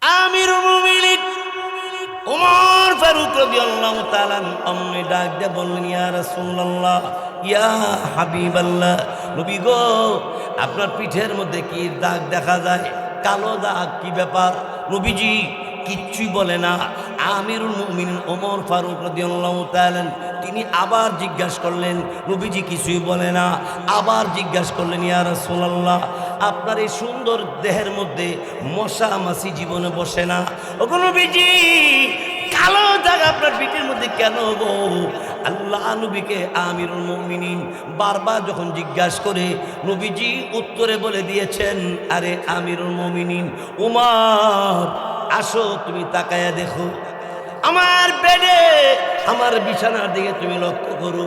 আমিরুল মুমিনিন ওমর ফারুক রাদিয়াল্লাহু তাআলা অমনি ডাক দিয়ে বললেন, ইয়া রাসূলুল্লাহ, ইয়া হাবিবাল্লাহ, নবী গো, আপনার পিঠের মধ্যে কি দাগ দেখা যায়? কালো দাগ, কি ব্যাপার? নবীজি কিচ্ছুই বলে না। আমিরুল মুমিনিন ওমর ফারুক রাদিয়াল্লাহু তাআলা তিনি আবার জিজ্ঞাসা করলেন, নবীজি কিছুই বলে না। আবার জিজ্ঞাসা করলেন, ইয়া রাসূলুল্লাহ, আপনার এই সুন্দর দেহের মধ্যে মশা মাছি জীবনে বসে না? ওগো নবীজি, কালো দাগ আপনার পিঠের মধ্যে কেন গো? আল্লাহ নবীকে আমিরুল মুমিনিন বারবার যখন জিজ্ঞাসা করে, নবীজি উত্তরে বলে দিয়েছেন, আরে আমিরুল মুমিনিন উমর, আসো তুমি তাকায়া দেখো আমার বেডে, আমার বিছানার দিকে তুমি লক্ষ্য করো।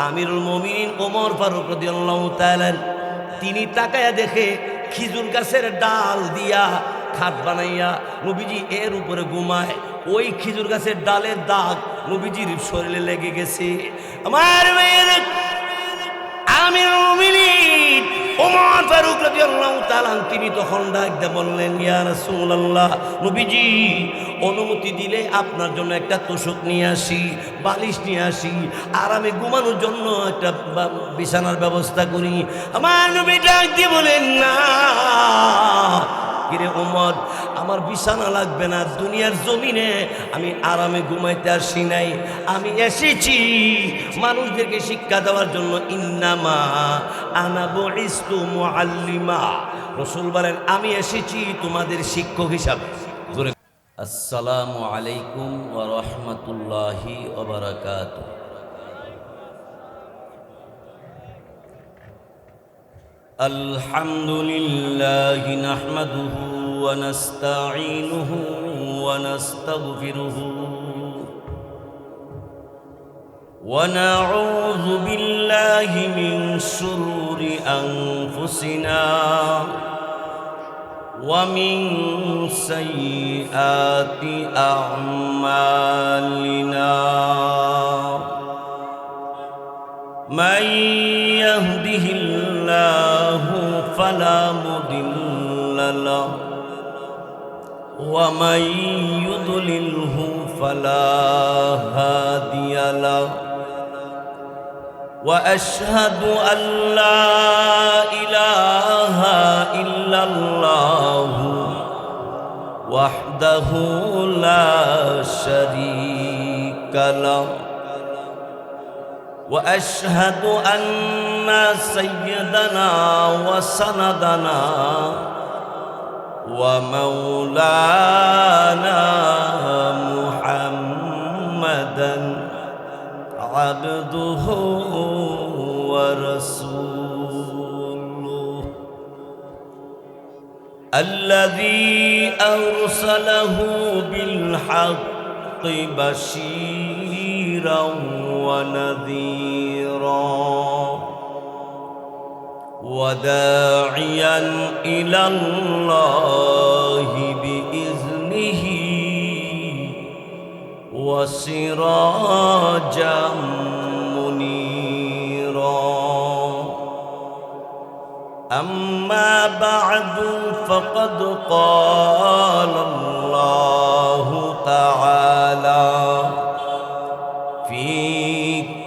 আমিরুল মুমিনিন ওমর ফারুক রাদিয়াল্লাহু তাআলা তিনি তাকায়া দেখে খেজুর গাছের ডাল দিয়া খাট বানাইয়া নবীজি এর উপরে ঘুমায়। ওই খেজুর গাছের ডালের দাগ নবীজির শরীরে লেগে গেছে। আমার মেয়ের আমিরুল মুমিনিন ওমর ফারুক রাদিয়াল্লাহু তাআলা তিনি তখন ডাক দিয়ে বললেন, ইয়া রাসূলুল্লাহ, নবীজি অনুমতি দিলে আপনার জন্য একটা তোশক নিয়ে আসি, বালিশ নিয়ে আসি, আরামে ঘুমানোর জন্য একটা বিছানার ব্যবস্থা করি। আমার নবী ডাক দিয়ে বলেন, না কিরে ওমর, আমার বিছানা লাগবে না, দুনিয়ার জমিনে আমি আরামে ঘুমাইতে আসি নাই, আমি এসেছি মানুষদেরকে শিক্ষা দেওয়ার জন্য। ইন্নামা আনা বুইস্তু মুআল্লিমা, রাসূল বলেন আমি এসেছি তোমাদের শিক্ষক হিসাবে। আসসালামু আলাইকুম ওয়া রাহমাতুল্লাহি ওয়া বারাকাতুহু। আলহামদুলিল্লাহি নাহমাদুহু ওয়া নাস্তাঈনুহু ওয়া নাস্তাগফিরুহু ওয়া নাউযু বিল্লাহি মিন শুরুরি আনফুসিনা ওয়া মিন সাইয়্যাতি আ'মালিনা। মান ইয়াহদিহিল্লাহু ফালা মুদিল্লা লাহু ওয়া মান ইউদ্লিলহু ফালা হাদিয়া লাহু। ওয়া আশহাদু আল্লা ইলাহা ইল্লাল্লাহু ওয়াহদাহু লা শারীকা লাহু। وأشهد أن سيدنا وسندنا ومولانا محمدا عبده ورسوله الذي أرسله بالحق بشيرا ونذيرا وداعيا إلى الله بإذنه وسراجا منيرا. أما بعد فقد قال الله تعالى في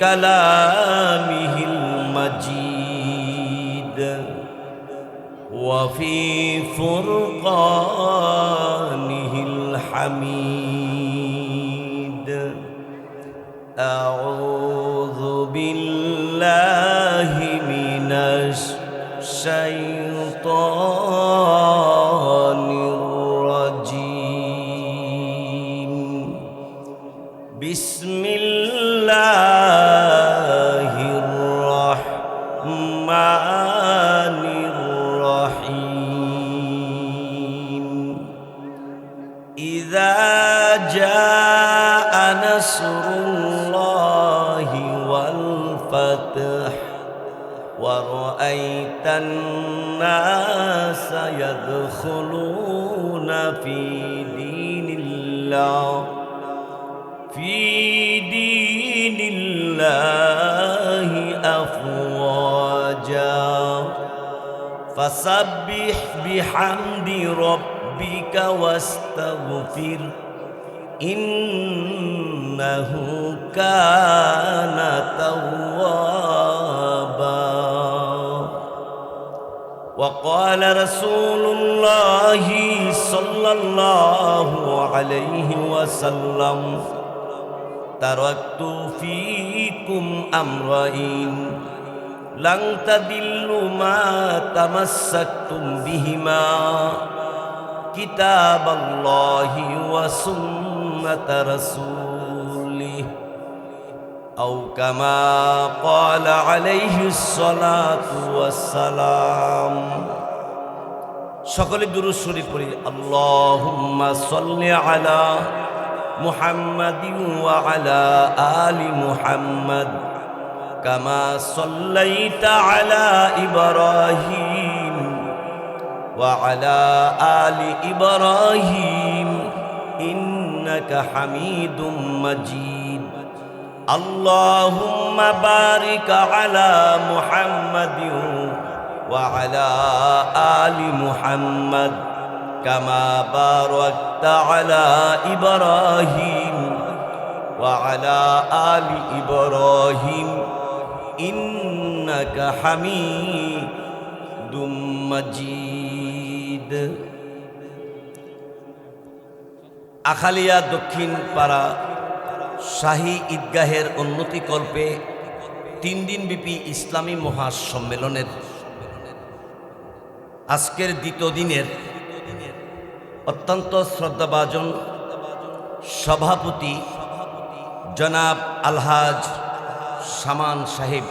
كلامه المجيد وفي فرقانه الحميد. أعوذ بالله من الشيطان الرجيم. بسم الله الرحمن الرحيم. إذا جاء نصر الله والفتح ورأيت الناس يدخلون في دين الله أفواجا فسبح بحمد ربك ربك واستغفر إنه كان توابا وقال رسول الله صلى الله عليه وسلم تركت فيكم أمرين لن تضلوا ما تمسكتم بهما كتاب الله وسنة رسوله أو كما قال عليه الصلاة والسلام সকলে দুরূদ শরীফ পড়ি আল্লাহুম্মা সাল্লি আলা মুহাম্মাদিন ওয়া আলা আলি মুহাম্মাদ কামা সাল্লাইতা আলা ইব্রাহিম ওয়া আলা আলি ইব্রাহিম ইন্নাকা হামিদুম মাজিদ আল্লাহুম্মা বারিক আলা মুহাম্মাদিন وعلى آل محمد كما باركت على إبراهيم وعلى آل إبراهيم إنك حميد مجيد আখালিয়া দক্ষিণ পাড়া শাহী ঈদগাহের উন্নতি কল্পে 3 দিনব্যাপী ইসলামী মহাসম্মেলনের আজকের দ্বিতীয় দিনের অত্যন্ত শ্রদ্ধাভাজন সভাপতি জনাব আলহাজ শামান সাহেব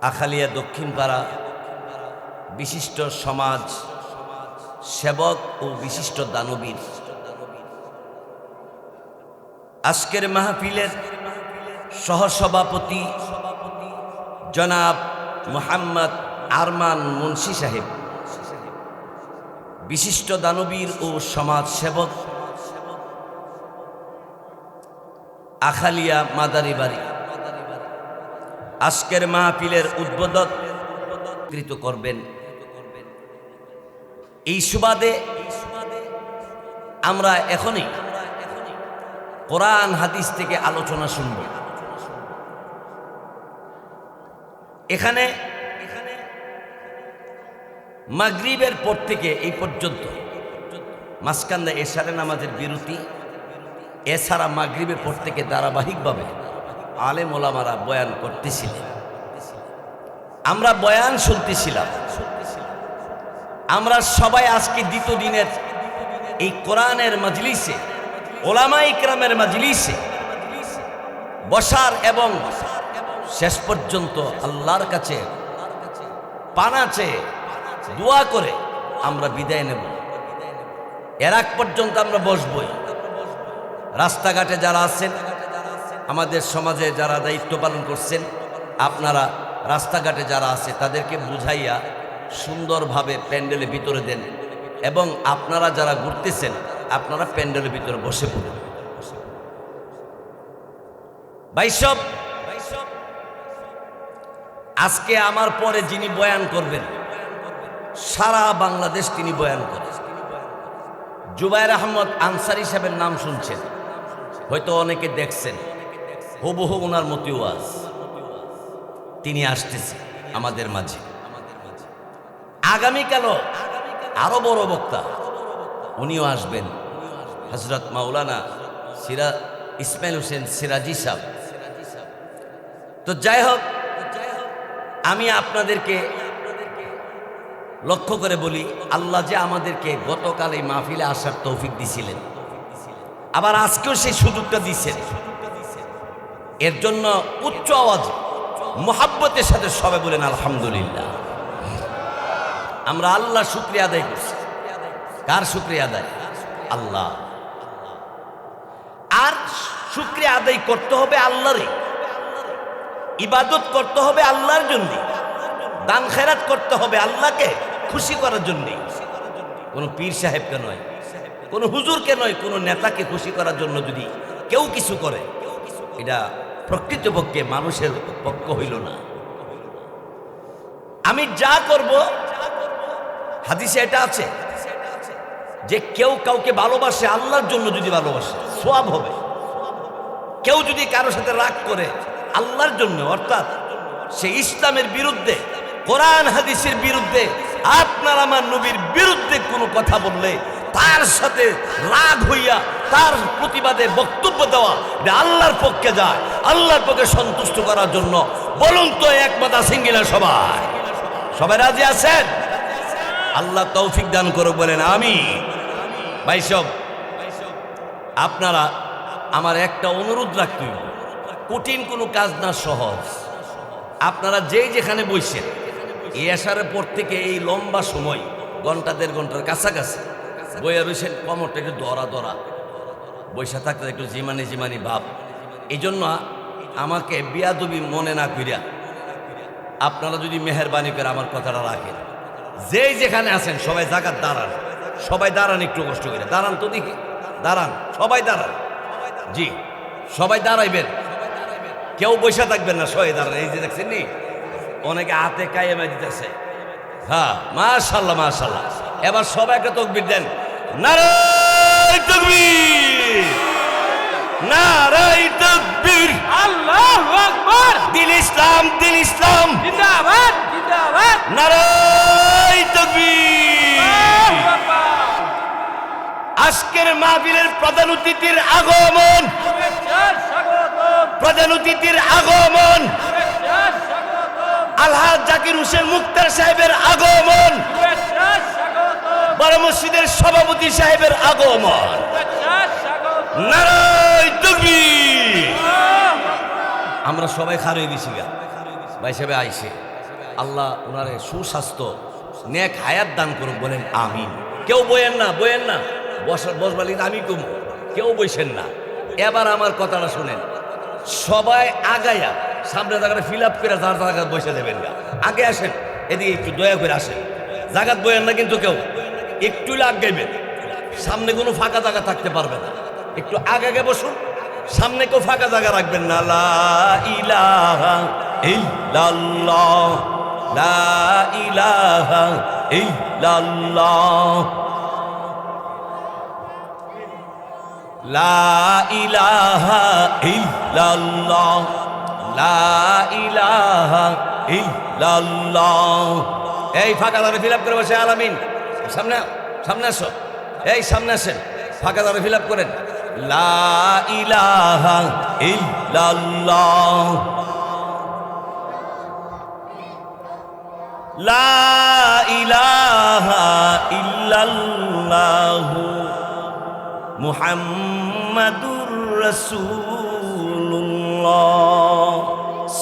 আখালিয়া দক্ষিণপাড়া বিশিষ্ট সমাজ সেবক ও বিশিষ্ট দানবীর আজকের মাহফিলের সহসভাপতি জনাব মোহাম্মদ আরমান মুন্সি সাহেব বিশিষ্ট দানবীর ও সমাজ সেবক আখালিয়া মাদারি বাড়ি আজকের মাহফিলের উদ্বোধন করবেন। এই সুবাদে আমরা এখনই কোরআন হাদিস থেকে আলোচনা শুনব। এখানে মাগরিবের পর থেকে এই পর্যন্ত মাঝখানে এশারে নামাজের বিরতি, এছাড়া মাগরিবের পর থেকে ধারাবাহিকভাবে আলেম ওলামারা বয়ান করতেছিলেন, আমরা বয়ান শুনতেছিলাম। আমরা সবাই আজকে দ্বিতীয় দিনের এই কোরআনের মাজলিসে, ওলামা ইকরামের মাজলিসে বসার এবং শেষ পর্যন্ত আল্লাহর কাছে পানা চেয়ে দোয়া করে আমরা বিদায় নেব। এর আগ পর্যন্ত আমরা বসবই। রাস্তাঘাটে যারা আছেন, আমাদের সমাজে যারা দায়িত্ব পালন করছেন, আপনারা রাস্তাঘাটে যারা আছে তাদেরকে বুঝাইয়া সুন্দরভাবে প্যান্ডেলের ভিতরে দেন, এবং আপনারা যারা ঘুরতেছেন আপনারা প্যান্ডেলের ভিতরে বসে পড়ুন। ভাইসব, আজকে আমার পরে যিনি বয়ান করবেন, সারা বাংলাদেশ তিনি বয়ান করেন। জুবায়ের আহমদ আনসারী সাহেবের নাম শুনছেন, হয়তো অনেকে দেখছেন, হুবহু ওনার মতো ওয়াজ। তিনি আসতেছে আমাদের মাঝে। আগামীকালও আরো বড় বক্তা উনিও আসবেন, হযরত মাওলানা ইসমাইল হোসেন সিরাজি সাহেব। তো যাই হোক, আমি আপনাদেরকে লক্ষ্য করে বলি, আল্লাহ যে আমাদেরকে গতকাল এই মাহফিলে আসার তৌফিক দিছিলেন, আবার আজকেও সেই সুযোগটা দিচ্ছেন। এর জন্য উচ্চ আওয়াজে মুহাব্বতের সাথে সবাই বলেন আলহামদুলিল্লাহ। আমরা আল্লাহ শুকরিয়া আদায় করছি। কার শুকরিয়া আদায়? আল্লাহ। আর শুকরিয়া আদায় করতে হবে আল্লাহরই, ইবাদত করতে হবে আল্লাহর জন্য, দান খেরাত করতে হবে আল্লাহকে খুশি করার জন্য। কোনো পীর সাহেবকে নয়, কোনো হুজুরকে নয়, কোনো নেতাকে খুশি করার জন্য যদি কেউ কিছু করে, এটা প্রকৃতপক্ষে মানুষের পক্ষ হইল না। আমি যা করব, হাদিসে এটা আছে, যে কেউ কাউকে ভালোবাসে আল্লাহর জন্য, যদি ভালোবাসে সওয়াব হবে। কেউ যদি কারোর সাথে রাগ করে আল্লাহর জন্য, অর্থাৎ সে ইসলামের বিরুদ্ধে, কোরআন হাদিসের বিরুদ্ধে, আপনার আমার নবীর বিরুদ্ধে কোনো কথা বললে তার সাথে রাগ হইয়া তার প্রতিবাদে বক্তব্য দেওয়া, এটা আল্লাহর পক্ষে যায়, আল্লাহর পক্ষে সন্তুষ্ট করার জন্য। বলুন তো একমত আছেন কিনা সবাই? সবাই রাজি আছেন? আল্লাহ তৌফিক দান করুক, বলেন আমি। ভাই সব, আপনারা আমার একটা অনুরোধ রাখতে, কঠিন কোনো কাজ না, সহজ। আপনারা যেই যেখানে বসছেন, এই আসারের পর থেকে এই লম্বা সময়, ঘন্টা দেড় ঘন্টার কাছাকাছি বইয়া রয়েছেন, কমরটা একটু দরা দরা, বৈশা থাকতে একটু জিমানি ভাব। এই জন্য আমাকে বিয়াদবি মনে না করিয়া আপনারা যদি মেহেরবানি করে আমার কথাটা রাখেন, যেই যেখানে আছেন সবাই জায়গার দাঁড়ান, সবাই দাঁড়ান, একটু কষ্ট করে দাঁড়ান তো দেখি, দাঁড়ান, সবাই দাঁড়ান। জি, সবাই দাঁড়াইবেন, কেউ বৈশা থাকবেন না, সবাই দাঁড়ান। এই যে দেখছেন নি, অনেকে হাতে কায়েমে দিতেছে। হ্যাঁ, মাশাআল্লাহ মাশাআল্লাহ। এবার সবাই একটা তাকবীর দেন, নারায়ে তাকবীর, নারায়ে তাকবীর, আল্লাহু আকবার, দিন ইসলাম, দিন ইসলাম, জিন্দাবাদ জিন্দাবাদ, নারায়ে তাকবীর। আল্লাহু আকবার। আজকের মাহফিলের প্রধান অতিথির আগমন, শুভেচ্ছা স্বাগতম, প্রধান অতিথির আগমন, শুভেচ্ছা স্বাগতম, আলহাজ জাকির হোসেন মুক্তার সাহেবের আগমন, শুভেচ্ছা স্বাগতম, বড় মসজিদের সভাপতি সাহেবের আগমন। শুভেচ্ছা স্বাগতম। নারায়ে তাকবীর। আমরা সবাই খার হয়ে গেছি গা, ভাই সাহেব আইসে, আল্লাহ ওনারে সুস্বাস্থ্য নেক হায়াত দান করুক, বলেন আমিন। কেউ বইয়েন না, বইয়েন না, বসবালি আমি কমু, কেউ বইছেন না। এবার আমার কথাটা শুনেন, সবাই আগাইয়া সামনে জায়গাটা ফিল আপ করে যার জায়গা বসে দেবেন গা। আগে আসেন, এদিকে একটু দয়া করে আসেন, জায়গাত বইয়েন না কিন্তু কেউ, একটু আগাইবেন, সামনে কোনো ফাঁকা জায়গা থাকতে পারবে না, একটু আগে আগে বসুন, সামনে কেউ ফাঁকা জায়গা রাখবেন না। লা ইলাহা ইল্লাল্লাহ, লা ইলাহা ইল্লাল্লাহ, লা ইলাহা ইল্লাল্লাহ, লা ইলাহা ইল্লাল্লাহ। এই ফাঁকা জায়গা ফিল আপ করে বসে আলামিন, সামনে সামনে আসো, এই সামনে আসেন, ফাঁকা জায়গা ফিল আপ করেন। লা ইলাহা ইল্লাল্লাহ, লা ইলাহা ইল্লাল্লাহ, মুহাম্মাদুর রাসূলুল্লাহ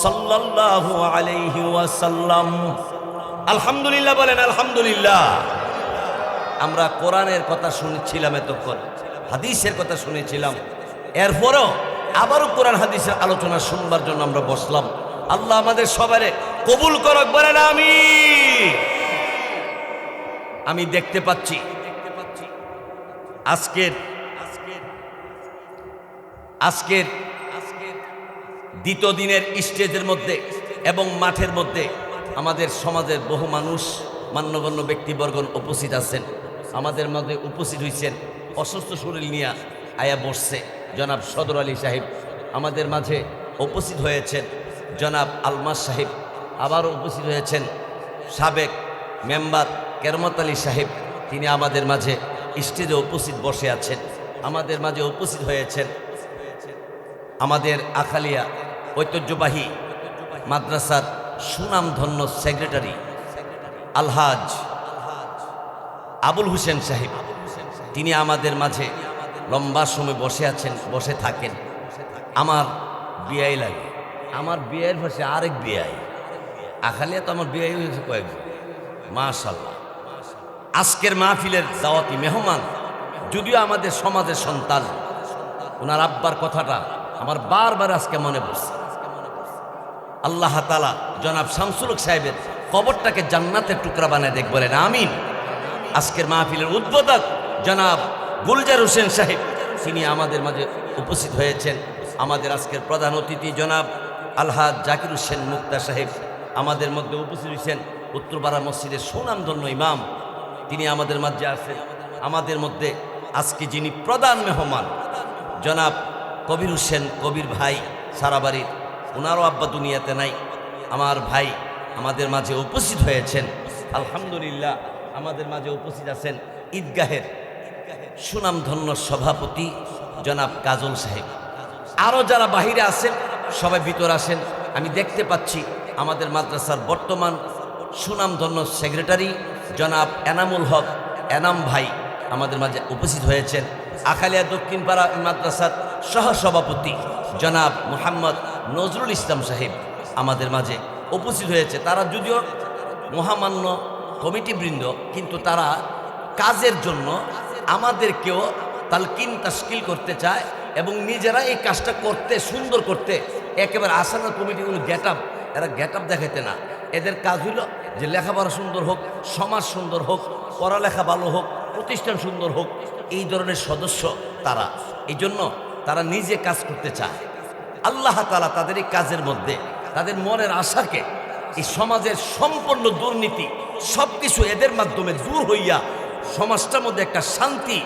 সাল্লাল্লাহু আলাইহি ওয়াসাল্লাম। আলহামদুলিল্লাহ বলেন আলহামদুলিল্লাহ। আমরা কোরআনের কথা শুনেছিলাম এতক্ষণ, হাদিসের কথা শুনেছিলাম, এরপরও আবারও কোরআন হাদিসের আলোচনা শুনবার জন্য আমরা বসলাম। আল্লাহ আমাদের সবারে কবুল করক, বলেন আমি দেখতে পাচ্ছি আজকের দ্বিতীয় দিনের স্টেজের মধ্যে এবং মাঠের মধ্যে আমাদের সমাজের বহু মানুষ, মান্যগণ্য ব্যক্তিবর্গ উপস্থিত আছেন। আমাদের মধ্যে উপস্থিত হয়েছেন, অসুস্থ শরীর নিয়ে আয়া বসছে জনাব সদর আলী সাহেব, আমাদের মাঝে উপস্থিত হয়েছেন জনাব আলমাস সাহেব, আবারও উপস্থিত হয়েছেন সাবেক মেম্বার কেরমত আলী সাহেব, তিনি আমাদের মাঝে স্টেজে উপস্থিত বসে আছেন। আমাদের মাঝে উপস্থিত হয়েছেন আমাদের আখালিয়া ঐতিহ্যবাহী মাদ্রাসার সুনামধন্য সেক্রেটারি আলহাজ আবুল হোসেন সাহেব, তিনি আমাদের মাঝে লম্বা সময় বসে আছেন, বসে থাকেন। আমার বিয়াই লাগে, আমার বিয়ের পাশে আরেক বিয়াই, আখালিয়া তো আমার বিয়াই হয়েছে কয়েকজন, মাশাআল্লাহ। আজকের মাহফিলের দাওয়াতি মেহমান, যদিও আমাদের সমাজের সন্তান, ওনার আব্বার কথাটা আমার বারবার আজকে মনে পড়ছে। আল্লাহ তাআলা জনাব শামসুল হক সাহেবের কবরটাকে জান্নাতের টুকরা বানায় দেখ, বলেন আমিন। আজকের মাহফিলের উদ্বোধক জনাব গুলজার হোসেন সাহেব, তিনি আমাদের মাঝে উপস্থিত হয়েছেন। আমাদের আজকের প্রধান অতিথি জনাব আলহাজ জাকির হোসেন মুক্তা সাহেব আমাদের মধ্যে উপস্থিত হয়েছেন। উত্তরপাড়া মসজিদের সুনামধন্য ইমাম, তিনি আমাদের মাঝে আছেন। আমাদের মধ্যে আজকে যিনি প্রধান মেহমান জনাব কবির হোসেন কবির ভাই সারাবাড়ির, ওনারও আব্বা দুনিয়াতে নাই, আমার ভাই আমাদের মাঝে উপস্থিত হয়েছেন। আলহামদুলিল্লাহ আমাদের মাঝে উপস্থিত আছেন ঈদগাহের সুনামধন্য সভাপতি জনাব কাজল সাহেব। আরও যারা বাহিরে আছেন সবাই ভিতর আসেন। আমি দেখতে পাচ্ছি আমাদের মাদ্রাসার বর্তমান সুনামধন্য সেক্রেটারি জনাব এনামুল হক এনাম ভাই আমাদের মাঝে উপস্থিত হয়েছেন। আখালিয়া দক্ষিণ পাড়া মাদ্রাসার সহসভাপতি জনাব মোহাম্মদ নজরুল ইসলাম সাহেব আমাদের মাঝে উপস্থিত হয়েছে। তারা যদিও মহামান্য কমিটিবৃন্দ, কিন্তু তারা কাজের জন্য আমাদেরকেও তালকিন তাশকিল করতে চায় এবং নিজেরা এই কাজটা করতে সুন্দর করতে একেবারে আসানা কমিটিগুলো এরা গেট আপ দেখাইতে না। এদের কাজ হইল যে লেখাপড়া সুন্দর হোক, সমাজ সুন্দর হোক, পড়ালেখা ভালো হোক, প্রতিষ্ঠান সুন্দর হোক, এই ধরনের সদস্য তারা। এই জন্য তারা নিজে কাজ করতে চায়। আল্লাহ তাআলা তাদের এই কাজের মধ্যে তাদের মনের আশাকে, এই সমাজের সম্পূর্ণ দুর্নীতি সব কিছু এদের মাধ্যমে দূর হইয়া সমাজটার মধ্যে একটা শান্তি,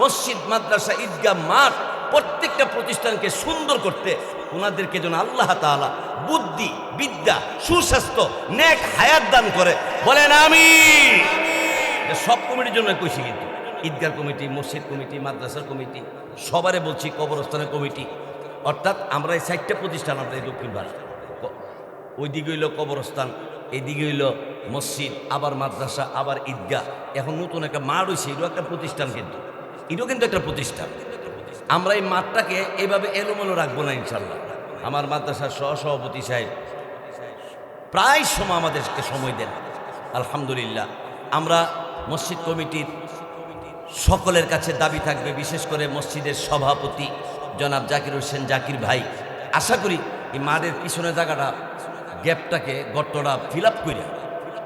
মসজিদ মাদ্রাসা ঈদগাহ মাঠ প্রত্যেকটা প্রতিষ্ঠানকে সুন্দর করতে ওনাদেরকে যেন আল্লাহ তাআলা বুদ্ধি বিদ্যা সুস্বাস্থ্য নেক হায়াত দান করে। বলেন আমিন। সব কমিটির জন্য কইছি, কিন্তু ঈদগাহ কমিটি, মসজিদ কমিটি, মাদ্রাসার কমিটি, সবারে বলছি, কবরস্থানের কমিটি, অর্থাৎ আমরা এই 4টা প্রতিষ্ঠান, আমরা এই দক্ষিণ ভারত, ওইদিকে হইল কবরস্থান, এইদিকে হইল মসজিদ, আবার মাদ্রাসা, আবার ঈদগাহ, এখন নতুন একটা মাঠ হয়েছে, এটাও একটা প্রতিষ্ঠান, কিন্তু এটাও কিন্তু একটা প্রতিষ্ঠান। আমরা এই মাঠটাকে এইভাবে এলোমেলো রাখবো না ইনশাল্লাহ। আমার মাদ্রাসার সহসভাপতি সাহেব প্রায় সময় আমাদেরকে সময় দেন। আলহামদুলিল্লাহ আমরা মসজিদ কমিটির সকলের কাছে দাবি থাকবে, বিশেষ করে মসজিদের সভাপতি জনাব জাকির হোসেন জাকির ভাই, আশা করি এই মাঠের পিছনের জায়গাটা গ্যাপটাকে গর্তটা ফিল আপ করে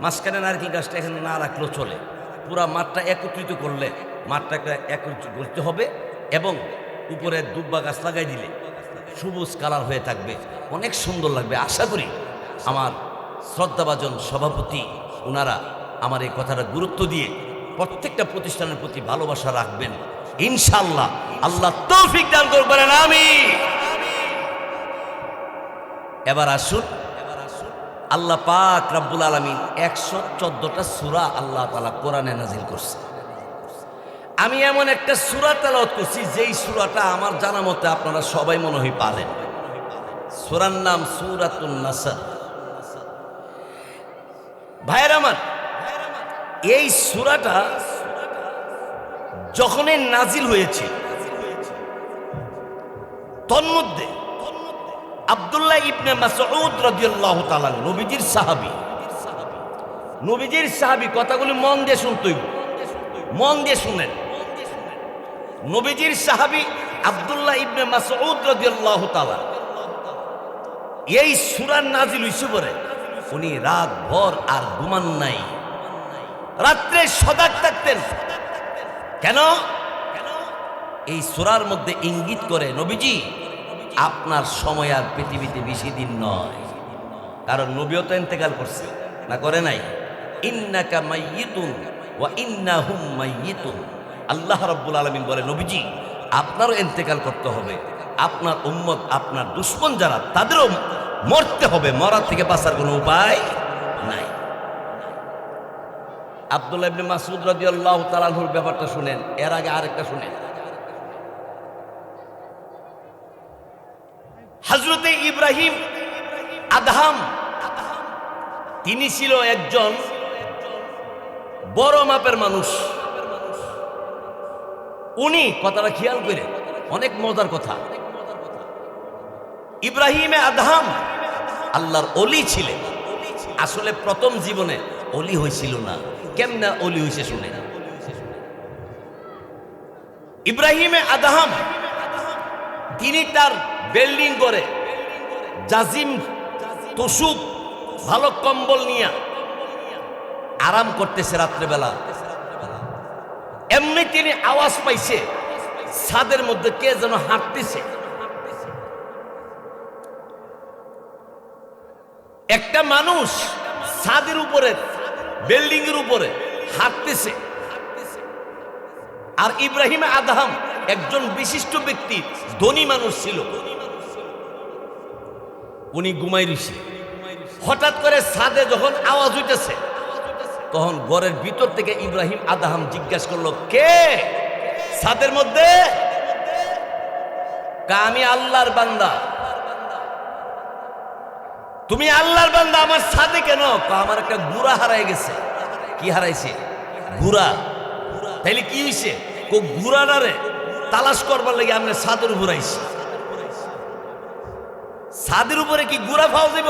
মাঝখানে নারকেল গাছটা এখানে না রাখলেও চলে, পুরা মাঠটা একত্রিত করলে মাঠটাকে একত্রিত করতে হবে এবং উপরে দুব্বা গাছ লাগাই দিলে সবুজ কালার হয়ে থাকবে, অনেক সুন্দর লাগবে। আশা করি আমার শ্রদ্ধাভাজন সভাপতি ওনারা আমার এই কথাটা গুরুত্ব দিয়ে প্রত্যেকটা প্রতিষ্ঠানের প্রতি ভালোবাসা রাখবেন ইনশাআল্লাহ। আল্লাহ তৌফিক দান করবেন আমিন। এবার আসুন, আল্লাহ পাক রব্বুল আলামিন 114টা সূরা আল্লাহ তাআলা কোরআনে নাজিল করছে। আমি এমন একটা সূরা তেলাওয়াত করছি যেই সূরাটা আমার জানা মতে আপনারা সবাই মনে হয় পারেন। সূরার নাম সূরাতুন নাসর। ভাইয়ের আমার, এই সূরাটা যখনই নাজিল হয়েছে তন্মধ্যে আব্দুল্লাহ ইবনে মাসউদ রাদিয়াল্লাহু তাআলা নবীজির সাহাবী, কথাগুলি মন দিয়ে শুনতে হইব, মন দিয়ে শুনেন। নবীজির সাহাবী আব্দুল্লাহ ইবনে মাসউদ রাদিয়াল্লাহু তাআলা এই সূরা নাজিল হইছে পরে উনি রাত ভর আর ঘুমান নাই, রাত্রে সজাগ থাকতেন। কেন? এই সূরার মধ্যে ইঙ্গিত করে নবীজি আপনার সময় আর পৃথিবীতে বেশি দিন নয়, কারণ নবীও তো ইন্তেকাল করছে না, করে নাই? ইন্নাকা মাইয়িতুন ওয়া ইন্নাহুম মাইয়িতুন। আল্লাহ রাব্বুল আলামিন বলে নবীজি আপনারও ইন্তেকাল করতে হবে, আপনার উম্মত, আপনার দুশমন যারা তাদেরও মরতে হবে, মরার থেকে বাঁচার কোনো উপায় নাই। আব্দুল্লাহ ইবনে মাসউদ রাদিয়াল্লাহু তাআলা আনহুর ব্যাপারটা শুনেন, এর আগে আরেকটা শুনেন। হযরতে ইব্রাহিম আদহাম তিনি ছিল একজন বড় মাপের মানুষ। উনি কথাটা খেয়াল করে, অনেক মজার কথা, ইব্রাহিমে আদহাম আল্লাহর ওলি ছিলেন। আসলে প্রথম জীবনে ওলি হয়েছিল না, কেমনে ওলি হয়েছে শুনে। ইব্রাহিমে আদহাম তিনি তার বিল্ডিং করে জাজিম তোষুক ভালো কম্বল নিয়ে আরাম করতেছে রাত্রেবেলা। এমনি তিনি আওয়াজ পাইছে ছাদের মধ্যে কে যেন হাঁটতেছে। একটা মানুষ ছাদের উপরে বিল্ডিং এর উপরে হাঁটতেছে। আর ইব্রাহিম আদহাম একজন বিশিষ্ট ব্যক্তি, ধনী মানুষ ছিল। উনি ঘুমাই রইছে, হঠাৎ করে ছাদে যখন আওয়াজ হইতেছে তখন ঘরের ভিতর থেকে ইব্রাহিম আদহাম জিজ্ঞাসা করলো, কে ছাদের মধ্যে? আমি আল্লাহর বান্দা। তুমি আল্লাহর বান্দা, আমার ছাদে কেন? আমার একটা গুড়া হারাই গেছে। কি হারাইছে? গুড়া। তাইলে কি হইছে? গুড়াটারে তালাশ করবার লাগে আমরা ছাদের উপর আইছি। ছাদের উপরে কি গুড়া পাওয়া যাব?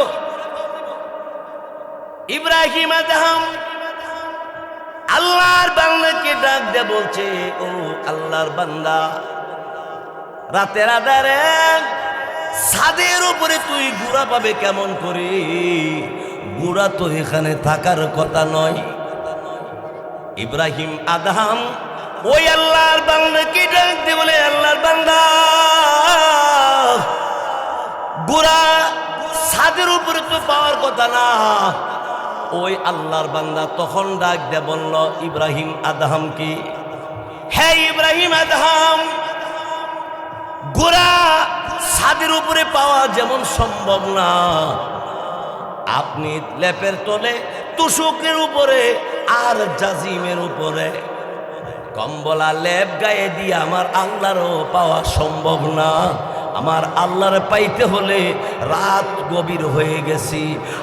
ইব্রাহিম আদহাম আল্লাহর বান্দাকে ডাক দিয়ে বলছে, ও আল্লাহর বান্দা, রাতের আধারে ছাদের উপরে তুই গুড়া পাবে কেমন করে? গুড়া তো এখানে থাকার কথা নয়। ইব্রাহিম আদহাম ওই আল্লাহর বান্দাকে ডাক দিয়ে বলে, আল্লাহর বান্দা, গুড়া ছাদের উপরে তো পাওয়ার কথা না। ওই আল্লাহর বান্দা তখন ডাক দিয়ে বলল ইব্রাহিম আদহাম কি, হে ইব্রাহিম আদহাম, গোরা ছাদের উপরে পাওয়া যেমন সম্ভব না, আপনি লেপের তলে, তুষকের উপরে আর জাজিমের উপরে কম্বলা লেপ গায়ে দিয়ে আমার আল্লাহরও পাওয়া সম্ভব না। আমার আল্লাহর পাইতে হলে রাত গভীর হয়ে গেছি।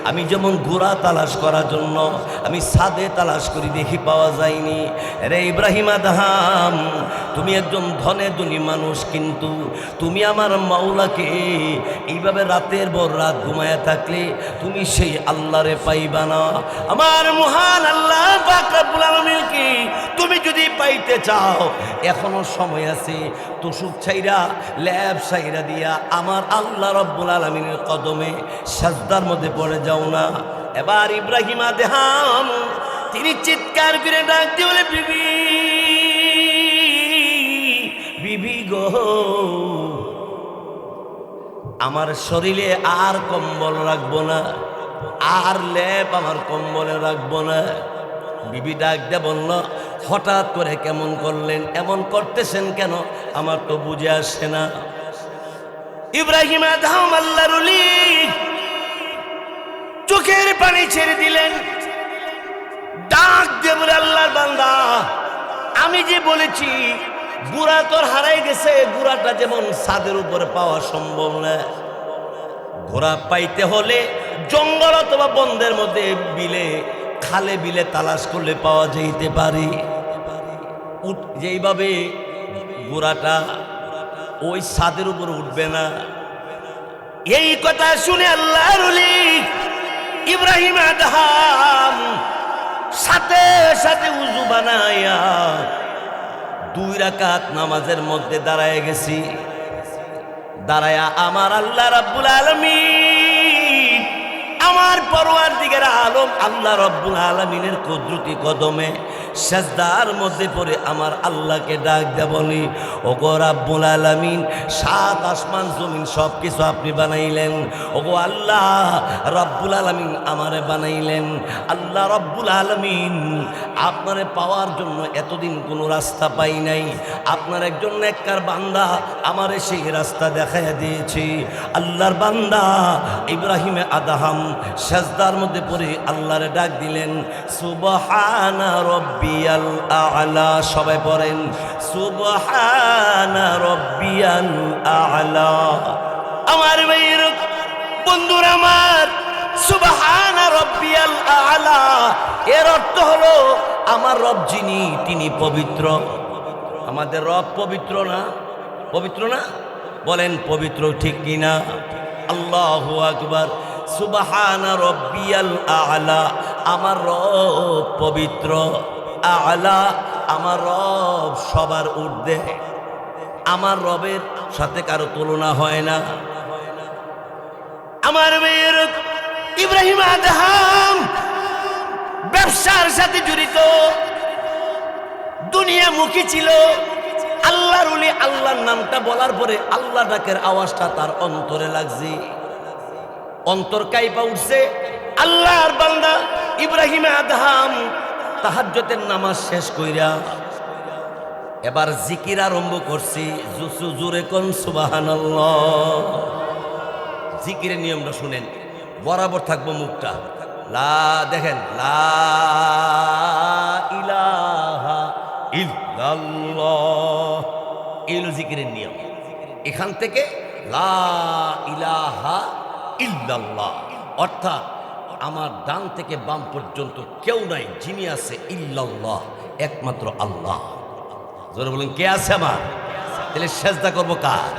আমি যেমন ঘোড়া তালাশ করার জন্য আমি ছাদে তালাশ করি, দেখি পাওয়া যায়নি। রে ইব্রাহিম আদহাম, তুমি একজন ধনে ধনী মানুষ, কিন্তু তুমি আমার মাওলাকে এইভাবে রাতের পর রাত ঘুমায় থাকলে তুমি সেই আল্লাহরে পাইবা না। আমার মহান আল্লাহ পাক রব্বুল আলামিনকে তুমি যদি পাইতে চাও, এখনো সময় আছে। তুসুক ছাইরা ল্যাব ছাইরা দিয়া আমার আল্লাহ রব্বুল আলামিনের কদমে সাজদার মধ্যে পড়ে যাও না। এবার ইব্রাহিম আদহাম তিনি চিৎকার করে ডাক দিয়ে বলে, বিবি, বিবি গো, আমার শরীরে আর কম্বল রাখবো না, আর লেপ আমার কম্বলে রাখবো না। বিবি ডাক দিয়ে বলল, হঠাৎ করে কেমন করলেন? এমন করতেছেন কেন? আমার তো বুঝে আসে না। ইব্রাহিম আদহাম আল্লাহর ওলি চোখের পানি ছেড়ে দিলেন, ডাক দিয়ে বলে, আল্লাহর বান্দা, আমি যে বলেছি গুড়া তোর হারাই গেছে, গুড়াটা যেমন ছাদের উপরে পাওয়া সম্ভব না। ঘোড়া পাইতে হলে জঙ্গল অথবা বন্ধের মধ্যে বিলে, খালে বিলে তালাশ করলে পাওয়া যাইতে পারে। যেইভাবে ঘোড়াটা ওই ছাদের উপর উঠবে না। এই কথা শুনে আল্লাহর ওলি ইব্রাহিম আদহাম সাথে সাথে উযু বানায়া 2 রাকাত নামাজের মধ্যে দাঁড়ায় গেছি। দাঁড়ায়া আমার আল্লাহ রাব্বুল আলামিন, আমার পরওয়ারদিগার আলম আল্লাহ রাব্বুল আলামিনের কুদরতি কদমে সাজদার মধ্যে পড়ে আমার আল্লাহকে ডাক দে বলি, ওগো রাব্বুল আলামিন, 7 আসমান জমিন সব কিছু আপনি বানাইলেন। ওগো আল্লাহ রাব্বুল আলামিন আমারে বানাইলেন। আল্লাহ রাব্বুল আলামিন, আপনারে পাওয়ার জন্য এতদিন কোনো রাস্তা পাই নাই। আপনার একজন নেককার বান্দা আমারে সেই রাস্তা দেখাইয়া দিয়েছে। আল্লাহর বান্দা ইব্রাহিম আদহাম সাজদার মধ্যে পড়ে আল্লাহরে ডাক দিলেন, সুবহানা রব্বিয়াল আ'লা। সবাই পড়েন, সুবহানা রব্বিয়াল আ'লা। আমার ভাইয়ের বন্ধুরা আমার, সুবহানা রব্বিয়াল আ'লা এর অর্থ হলো আমার রব যিনি, তিনি পবিত্র। আমাদের রব পবিত্র না? পবিত্র না? বলেন পবিত্র ঠিক কিনা? আল্লাহু আকবার। সুবহানা রব্বিয়াল আ'লা, আমার রব পবিত্র। আ'লা, আমার রব সবার ঊর্ধ্বে। আমার রবের সাথে কারো তুলনা হয় না। আমার মেয়ের ইব্রাহিম আদহাম ব্যবসার সাথে জড়িত, দুনিয়ামুখী ছিল। আল্লাহর ওলি আল্লাহর নামটা বলার পরে আল্লাহ ডাকের আওয়াজটা তার অন্তরে লাগছে, অন্তর কাইপা উঠছে। আল্লাহর বান্দা ইব্রাহিম আদহাম তাহাজ্জুদের নামাজ শেষ কইরা এবার জিকির আরম্ভ করছি, জোরে কোন সুবহানাল্লাহ। জিকিরের নিয়মটা শুনেন, বরাবর থাকবো মুখটা, লা দেখেন, লা ইলাহা ইল্লাল্লাহ, এই হলো জিকিরের নিয়ম। এখান থেকে লা ইলাহা ইল্লাল্লাহ, অর্থাৎ আমার ডান থেকে বাম পর্যন্ত কেউ নাই, যিনি আছে ইল্লাল্লাহ, একমাত্র আল্লাহ। জোরে বলুন, কে আছে আমার? তাহলে সেজদা করবো কার?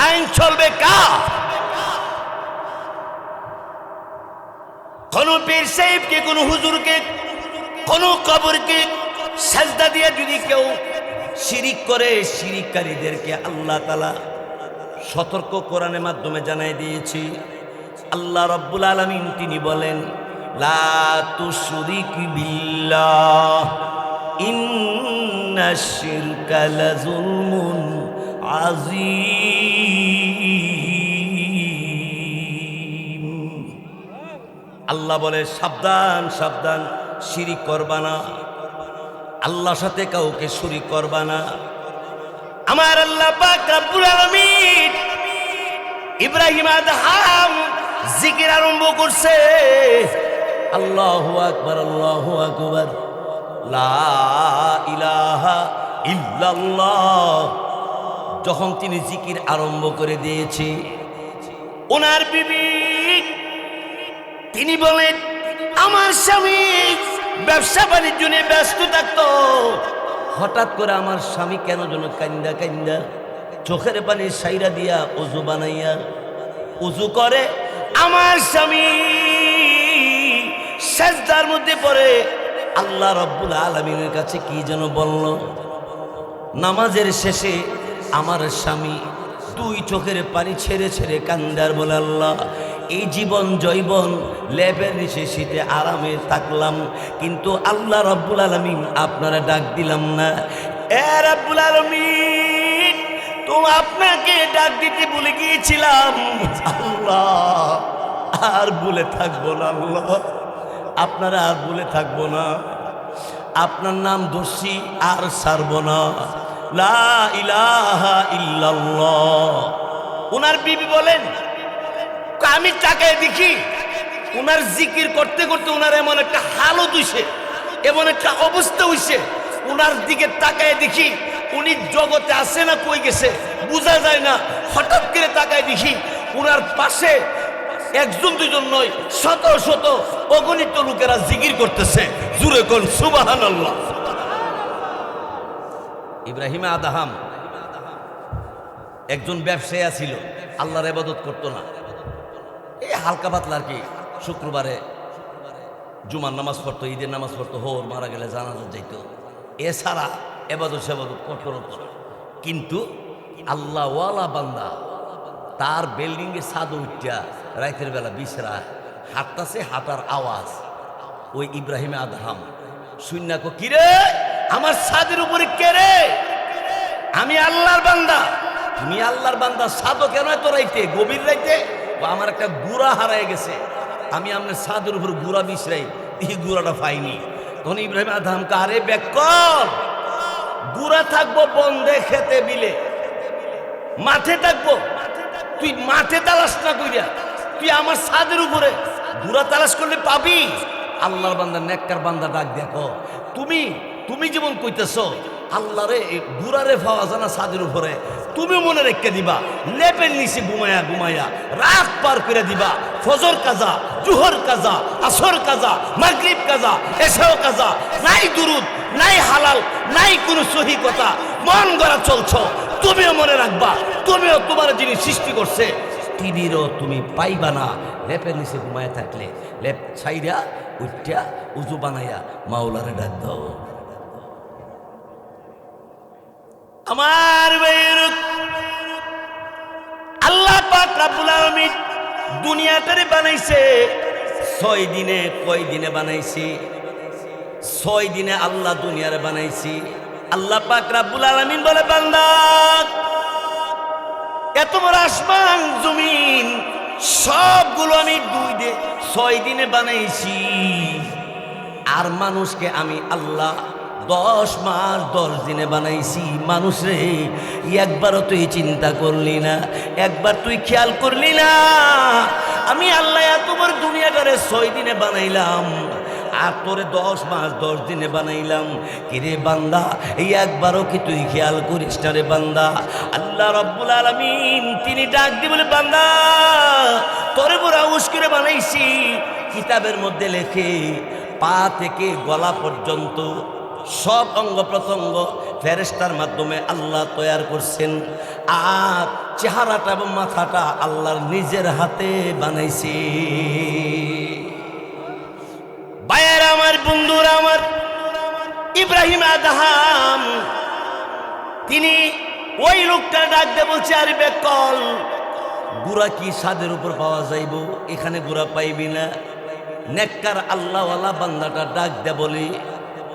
আইন চলবে কার? কোন পীর সাহেবকে, কোন হুজুরকে, কোন কবরকে সেজদা দিয়ে যদি কেউ শিরিক করে, শিরিককারীদেরকে আল্লাহ তাআলা সতর্ক কোরআনের মাধ্যমে জানাই দিয়েছি। আল্লাহ রাব্বুল আলামিন তিনি বলেন, লা তুশরিক বিল্লাহ ইন্নাশ শিরকা লাযুলমুন আযীম। আল্লাহ বলে, সাবধান সাবধান, শিরিক করবা না, আল্লাহর সাথে কাউকে শরীক করবা না। আমার আল্লাহ পাক রব্বুল আলামিন ইব্রাহিম আদহাম জিকির আরম্ভ করছে, আল্লাহু আকবার, আল্লাহু আকবার, লা ইলাহা ইল্লাল্লাহ। যখন তিনি জিকির আরম্ভ করে দিয়েছে, ওনার বিবি তিনি বলেন, আমার স্বামী ব্যবসা বাণিজ্য নিয়ে ব্যস্ত থাকতো, হঠাৎ করে আমার স্বামী কেন যেন কান্দা কান্দা চোখের পানি সাইরা দিয়া ওযু বানাইয়া উজু করে। আমার স্বামী সেজদার মধ্যে পড়ে আল্লাহ রাব্বুল আলামিনের কাছে কি যেন বলল। নামাজের শেষে আমার স্বামী দুই চোখের পানি ছেড়ে ছেড়ে কান্দার বলে, আল্লাহ এই জীবন জৈবন লেপের নিচে শীতে আরামে থাকলাম, কিন্তু আল্লাহ রাব্বুল আলামিন আপনারা ডাক দিলাম না। এ রাব্বুল আলামিন, তো আপনাকে ডাক দিতে ভুলে গিয়েছিলাম আল্লাহ, আর ভুলে থাকবো না আল্লাহ, আপনারা আর ভুলে থাকবো না, আপনার নাম দোষী আর ছাড়ব না, লা ইলাহা ইল্লাল্লাহ। ওনার বিবি বলেন, আমি তাকায় দেখি ওনার জিকির করতে করতে ওনার এমন একটা হালত হইছে, এমন একটা অবস্থা হইছে, ওনার দিকে তাকায় দেখি উনি জগতে আছে না কই গেছে বোঝা যায় না। হঠাৎ করে তাকায় দেখি ওনার পাশে একজন দুজন নয়, শত শত অগণিত লোকেরা জিকির করতেছে। জোরে কোন সুবহানাল্লাহ। ইব্রাহিম আদহাম একজন ব্যবসায়ী ছিল, আল্লাহর ইবাদত করতো না, এই হালকা পাতলা আর কি, শুক্রবারে জুমার নামাজ পড়তো, ঈদের নামাজ পড়তো, হোর মারা গেলে জানাজা যাইত, এছাড়া এবাদত সেবাদত করতো না। কিন্তু আল্লাহওয়ালা বান্দা তার বিল্ডিংয়ের ছাদ উঠা রাতের বেলা বিছরা হাঁটতাছে, হাঁটার আওয়াজ ওই ইব্রাহিম আদহাম শূন্য কো, কিরে আমার ছাদের উপরে কে রে? আমি আল্লাহর বান্দা। তুমি আল্লাহর বান্দা, ছাদও কেন এত রাইতে, গভীর রাইতে? আমার একটা গুড়া হারায় গেছে, আমি আপনার ছাদের উপর গুড়া বিছরাই, এই গুড়াটা পাইনি। তখন ইব্রাহিম আদহাম কারে বেকল, গুড়া থাকবো বন্ধে খেতে বিলে, মাঠে থাকবো, তুই মাঠে তালাশ না কইরা তুই আমার ছাদের উপরে গুড়া তালাশ করলে পাবি? আল্লাহর বান্দা, নেককার বান্দা ডাক দেখো, তুমি তুমি যেমন কইতেছো আল্লাহরে গুড়ারে পাওয়া জানা ছাদের উপরে, তুমি মনে রেখে দিবা, লেপের নিচে ঘুমায়া ঘুমায়া রাত পার করে দিবা, ফজর কাজা, জুহর কাজা, আসর কাজা, মাগরিব কাজা, এশাও কাজা, নাই দুরুদ, নাই হালাল, নাই কোনো সহি কথা, মন গড়া চলছো। তুমিও মনে রাখবা, তুমিও তোমার যিনি সৃষ্টি করছে তিনিরও তুমি পাইবা না। লেপের নিচে ঘুমায় থাকলে লেপ ছাইরা উঠা উজু বানাইয়া মাওলারে ডাক দাও। আমার ভাইয়ের, আল্লাহ পাক রব্বুল আলামিন দুনিয়াটারে বানাইছে 6 দিনে। কয় দিনে বানাইছে? 6 দিনে আল্লাহ দুনিয়ারে বানাইছি। আল্লাহ পাক রব্বুল আলামিন বলে, বান্দা এত বড় আসমান জমিন সবগুলো আমি 6 দিনে বানাইছি, আর মানুষকে আমি আল্লাহ 10 মাস 10 দিনে বানাইছি। মানুষ রে, একবারও তুই চিন্তা করলি না, একবার তুই খেয়াল করলি না আমি আল্লাহ এত বড় দুনিয়াটারে 6 দিনে বানাইলাম, আর তোরে 10 মাস 10 দিনে বানাইলাম। কিরে বান্দা, এই একবারও কি তুই খেয়াল করিস না রে বান্দা? আল্লাহ রাব্বুল আলামিন তিনি ডাক দিয়ে বলে, বান্দা তোরে বড় আউস করে বানাইছি। কিতাবের মধ্যে লেখে পা থেকে গলা পর্যন্ত সব অঙ্গ প্রত্যঙ্গ ফেরেশতার মাধ্যমে আল্লাহ তৈয়ার করছেন, আর চেহারাটা এবং মাথাটা আল্লাহর নিজের হাতে বানাইছি। ভাইয়ের আমার, বন্ধুরা আমার, ইব্রাহিম আদহাম তিনি ওই লোকটা ডাক দিয়ে বলছে, আরে বেকল, গুড়া কি ছাদের উপর পাওয়া যাইব? এখানে গুড়া পাইবি না। নেককার আল্লাহওয়ালা বান্দাটা ডাক দে বলে,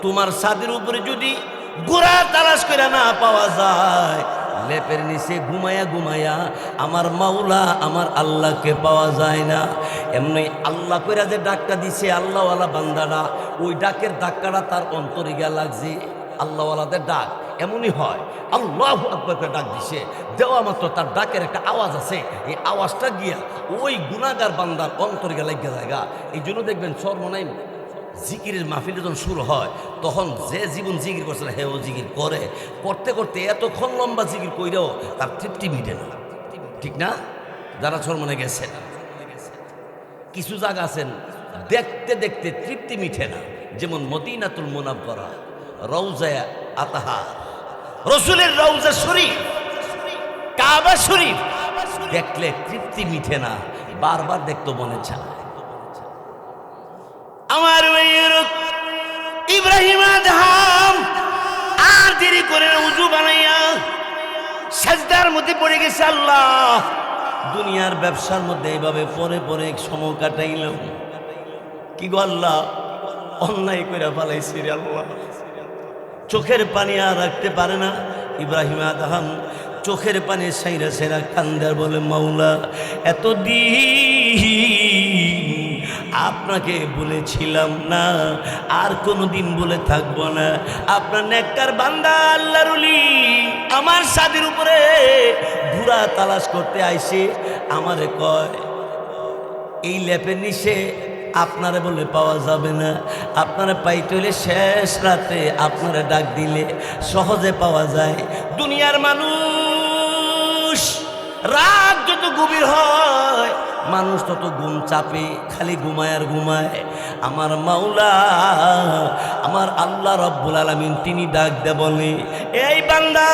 তোমার ছাদের উপরে যদি গুড়া তালাশ করে না পাওয়া যায়, লেপের নিচে ঘুমায়া ঘুমায়া আমার মাওলা আমার আল্লাহকে পাওয়া যায় না। এমনি আল্লাহ কইরা যে ডাকটা দিছে আল্লাহওয়ালা বান্দাটা, ওই ডাকের ধাক্কাটা তার অন্তরে গিয়া লাগছে। আল্লাহওয়ালাদের ডাক এমনই হয়, আল্লাহু আকবার করে ডাক দিছে, দেওয়া মাত্র তার ডাকের একটা আওয়াজ আছে, এই আওয়াজটা গিয়া ওই গুনাহগার বান্দার অন্তরে গিয়া লাগিয়া জায়গা। এই জন্য দেখবেন সর্বনাই জিকিরের মাহফিল যখন শুরু হয়, তখন যে জীবন জিকির করছে না, হেও জিকির করে, করতে করতে এতক্ষণ লম্বা জিকির কইরেও তার তৃপ্তি মিটে না, ঠিক না? যারা সরমনে গেছেন, কিছু জায়গা আছেন দেখতে দেখতে তৃপ্তি মিটে না, যেমন মদিনাতুল মুনাওয়ারা, রওজায়ে আতহার, রসুলের রওজা শরীফ, কাবা শরীফ দেখলে তৃপ্তি মিটে না, বারবার দেখতে মনে চায়। আমার ইব্রাহিম আদহাম আর দেরি করে উজু বানাইয়া সাজদার মধ্যে পড়ে গেছে। আল্লাহ, দুনিয়ার ব্যবসার মধ্যে এইভাবে পরে পরে সময় কাটাইলাম, কি গো আল্লাহ, অন্যায় করে ফেলাইছি রে আল্লাহ। চোখের পানি আর রাখতে পারে না ইব্রাহিম আদহাম, চোখের পানি সাইরা সাইরা কান্দার বলে, মাওলা এতদিন আপনাকে বলেছিলাম না, আর কোনোদিন বলে থাকবো না, আপনার নেককার বান্দা আল্লাহর ওলি আমার ছাদের উপরে ঘোড়া তালাশ করতে আইছে, আমারে কয় এই লেপের নিচে আপনারে বলে পাওয়া যাবে না, আপনারা পাইতে হলে শেষ রাতে আপনারা ডাক দিলে সহজে পাওয়া যায়। দুনিয়ার মানুষ রাত যত গভীর হয়, মানুষ তত ঘুম চাপে, খালি ঘুমায় আর ঘুমায়। আমার মাওলা আমার আল্লাহ রব্বুল আলামিন তিনি ডাক দে বলে, এই বান্দা,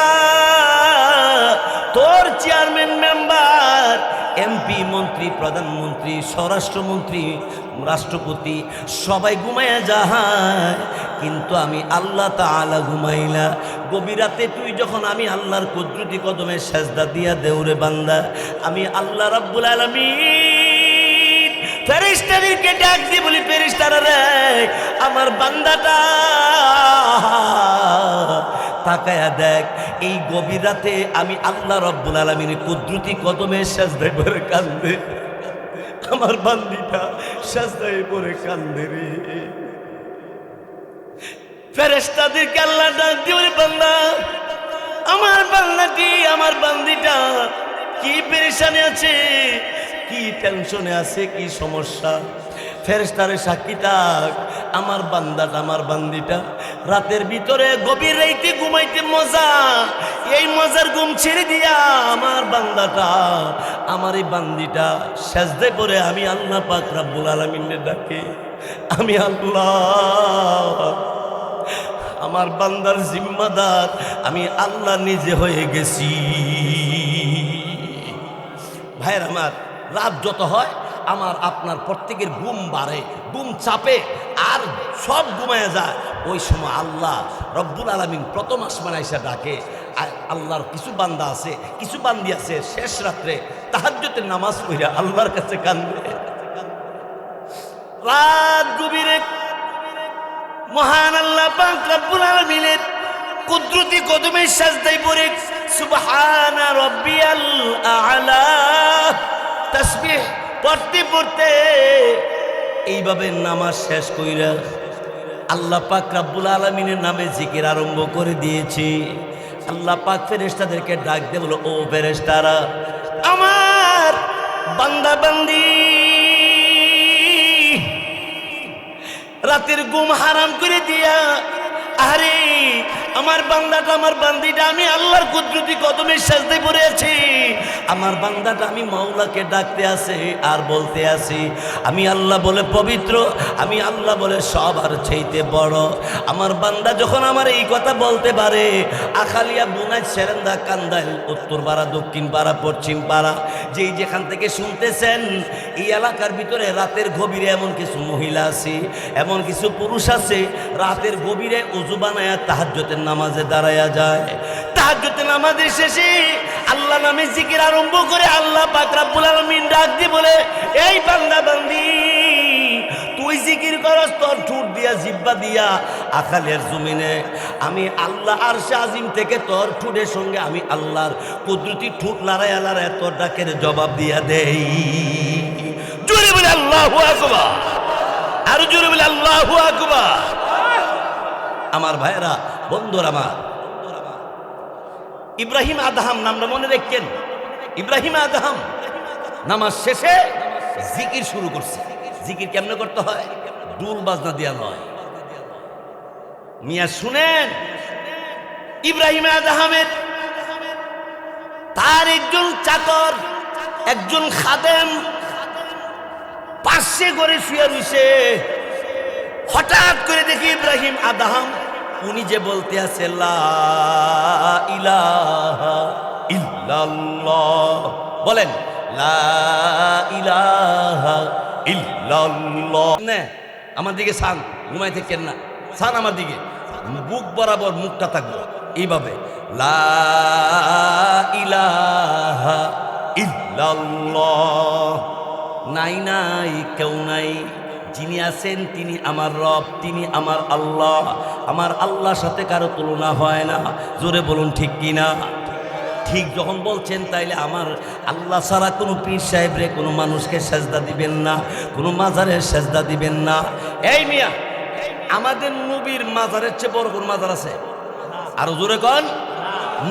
তোর চেয়ারম্যান মেম্বার, এমপি, মন্ত্রী, প্রধানমন্ত্রী, স্বরাষ্ট্রমন্ত্রী, রাষ্ট্রপতি সবাই ঘুমাইয়া যায়, কিন্তু আমি আল্লাহ তাআলা ঘুমাই না। গভীর রাতে তুই যখন আমি আল্লাহর কুদরতি কদমে সেজদা দিয়া দেউরে বান্দা, আমি আল্লাহ রাব্বুল আলামিন ফেরেশতাদেরকে ডাক দিয়ে বলি, ফেরেশতারা রে, আমার বান্দাটা তাকায়া দেখ, এই গভীর রাতে আমি আল্লাহ রাব্বুল আলামিনের কুদরতি কদমে সেজদায় পড়ে কান্দে, আমার বান্দিটা সেজদায় পড়ে কান্দে রে। ফেরেশতাদেরকে আল্লাহ ডাক দিয়ে বলে, বান্দা, আমার বান্দাটি, আমার বান্দিটা কি পেরেশানি আছে, কি টেনশনে আছে, কি সমস্যা? ফেরেশতারে সাক্ষী থাক, আমার বান্দাটা, আমার বান্দিটা রাতের ভিতরে গভীর রাইতে ঘুমাইতে মজা, এই মজার ঘুম ছেড়ে দিয়া আমার বান্দাটা, আমার এই বান্দিটা সেজদায় পড়ে আমি আল্লাহ পাক রব্বুল আলামিনের ডাকে, আমি আল্লাহ আমার বান্দার জিম্মাদার, আমি আল্লাহ নিজে হয়ে গেছি। ভাইয়ের আমার, রাত যত হয় আমার আপনার প্রত্যেকের ঘুম বাড়ে, ঘুম চাপে, আর সব ঘুমায় যায়। ওই সময় আল্লাহ রব্বুল আলামিন প্রথম আসমানে আইসা ডাকে। আর আল্লাহর কিছু বান্দা আছে, কিছু বান্দি আছে শেষ রাত্রে তাহাজ্জুদের নামাজ পড়া আল্লাহর কাছে কান্দে। রাত গভীরে মহান আল্লাহ পাক রব্বুল আলামিনের কুদরতি কদমে সাজদায় পড়ে সুবহানা রাব্বিয়াল আ'লা তাসবিহ পড়তে পড়তে এইভাবে নামাজ শেষ কইরা আল্লাহ পাক রব্বুল আলামিনের নামে জিকির আরম্ভ করে দিয়েছি। আল্লাহ পাক ফেরেশতাদেরকে ডাক দিয়ে বলো, ও ফেরেশতারা, আমার বান্দা বান্দি রাতের ঘুম হারাম করে দিয়া, আরে আমার বান্দাটা আমার বান্দিটা আমি আল্লাহর কুদরতি কদমে সাজদায় পড়ে আছি। আমার বান্দাটা আমি মাওলাকে ডাকতে আছে আর বলতে আছি, আমি আল্লাহ বলে পবিত্র, আমি আল্লাহ বলে সবার চাইতে বড়। আমার বান্দা যখন আমার এই কথা বলতে পারে, আখালিয়া, বুনাই, সেরেন্দা, কান্দাইল, উত্তর পাড়া, দক্ষিণ পাড়া, পশ্চিম পাড়া, যেই যেখান থেকে শুনতেছেন, এই এলাকার ভিতরে রাতের গভীরে এমন কিছু মহিলা আছে, এমন কিছু পুরুষ আছে, রাতের গভীরে উযু বানায়া তাহাজ্জুদের নামাজে দাঁড়ায়া যায়। তাহাজ্জুদের নামাজের শেষে আল্লাহ নামে জিকির আরম্ভ করে আল্লাহ পাক রব্বুল আলামিন ডাক দিয়ে বলে, এই বান্দা বান্দি, তুই জিকির করস তোর ঠোঁট দিয়া, জিহ্বা দিয়া আখালের জমিনে, আমি আল্লাহ আরশে আজিম থেকে তোর ঠোঁটের সঙ্গে আমি আল্লাহর কুদরতি ঠোঁট লড়াইয়া লড়াইয়া তোর ডাকের জবাব দিয়া দেই। জোরে বলে আল্লাহু আকবার, আর জোরে বলে আল্লাহু আকবার। আমার ভাইরা, বন্ধুরা আমার, ইব্রাহিম আদহাম নামটা মনে রাখেন। ইব্রাহিম আদহাম নামাজ শেষে জিকির শুরু করছে। জিকির কেমনে করতে হয়? ডুল বাজনা দিয়া নয়। মিয়া শুনেন, ইব্রাহিম আদহামের তার একজন চাকর, একজন খাদেম পাশে করে শুয়ে রইছে। হঠাৎ করে দেখি ইব্রাহিম আদহাম উনি যে বলতে আছে, লা ইলাহা ইল্লাল্লাহ, বলেন লা ইলাহা ইল্লাল্লাহ। না, আমার দিকে সান, ঘুমাই থাকেন না, সান আমার দিকে, বুক বরাবর মুখটা থাকবো এইভাবে, লা ইলাহা ইল্লাল্লাহ। নাই নাই, কেউ নাই, যিনি আছেন তিনি আমার রব, তিনি আমার আল্লাহ। আমার আল্লাহর সাথে কারো তুলনা হয় না। জোরে বলুন ঠিক কিনা? ঠিক যখন বলছেন, তাইলে আমার আল্লাহ ছাড়া কোনো পীর সাহেবরে, কোনো মানুষকে সেজদা দিবেন না, কোনো মাজারের সেজদা দিবেন না। এই মিয়া, আমাদের নবীর মাজারের চেয়ে বড় কোন মাজার আছে? আরো জোরে কন।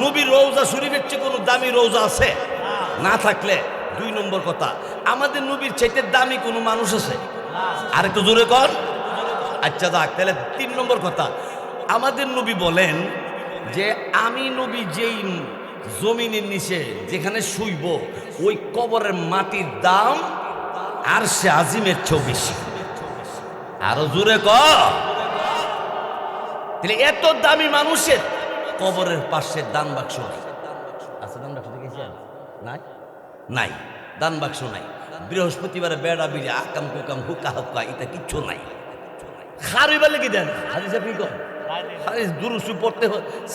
নবীর রওজা শরীফের চেয়ে কোনো দামি রওজা আছে? না থাকলে 2 নম্বর কথা, আমাদের নবীর চাইতে দামি কোনো মানুষ আছে? আর একটু জোরে কর। আচ্ছা যাক, তাহলে 3 নম্বর কথা, আমাদের নবী বলেন যে আমি নবী যেই জমিনের নিচে যেখানে শুইব, ওই কবরের মাটির দাম আরশে আজিমের চেয়ে বেশি। আরো জোরে কর। তাহলে এত দামি মানুষের কবরের পাশে দান বাক্স আছে? দান বাক্স দেখেছেন? নাই, নাই, দান বাক্স নাই। বৃহস্পতিবারে বেড়া বিড়ে আকাম কুকাম হুকা হুকা এটা কিচ্ছু নাই। খারিবা লেগে দেন হাদিস, আপনি কন হাদিস দুরুসু পড়তে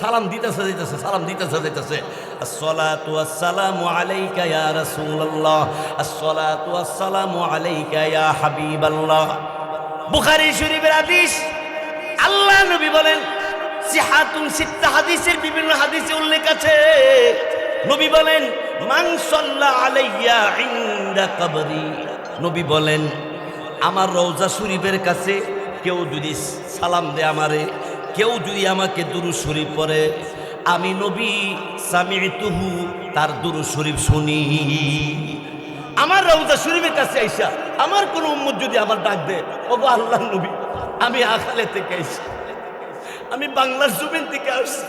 সালাম দিতেছে দিতেছে, সালাম দিতেছে দিতেছে, আসসালাতু ওয়াসসালামু আলাইকা ইয়া রাসূলুল্লাহ, আসসালাতু ওয়াসসালামু আলাইকা ইয়া হাবিবাল্লাহ। বুখারী শরীফের হাদিস। আল্লাহ নবী বলেন, সিহাতুন সিত্তা, হাদিসের বিভিন্ন হাদিসে উল্লেখ আছে। নবী বলেন, মান সাল্লা আলাইয়া ইনদা কবরি, নবী বলেন আমার রওজা শরীফের কাছে কেউ যদি সালাম দেয় আমারে, কেউ যদি আমাকে দুরূদ শরীফ পড়ে, আমি নবী সামি'তুহু, তার দুরূদ শরীফ শুনি। আমার রওজা শরীফের কাছে আইসা আমার কোন উম্মত যদি আমার ডাক দেয়, ওগো আল্লাহর নবী, আমি আখালে থেকে আইছি, আমি বাংলার জমিন থেকে আসছি,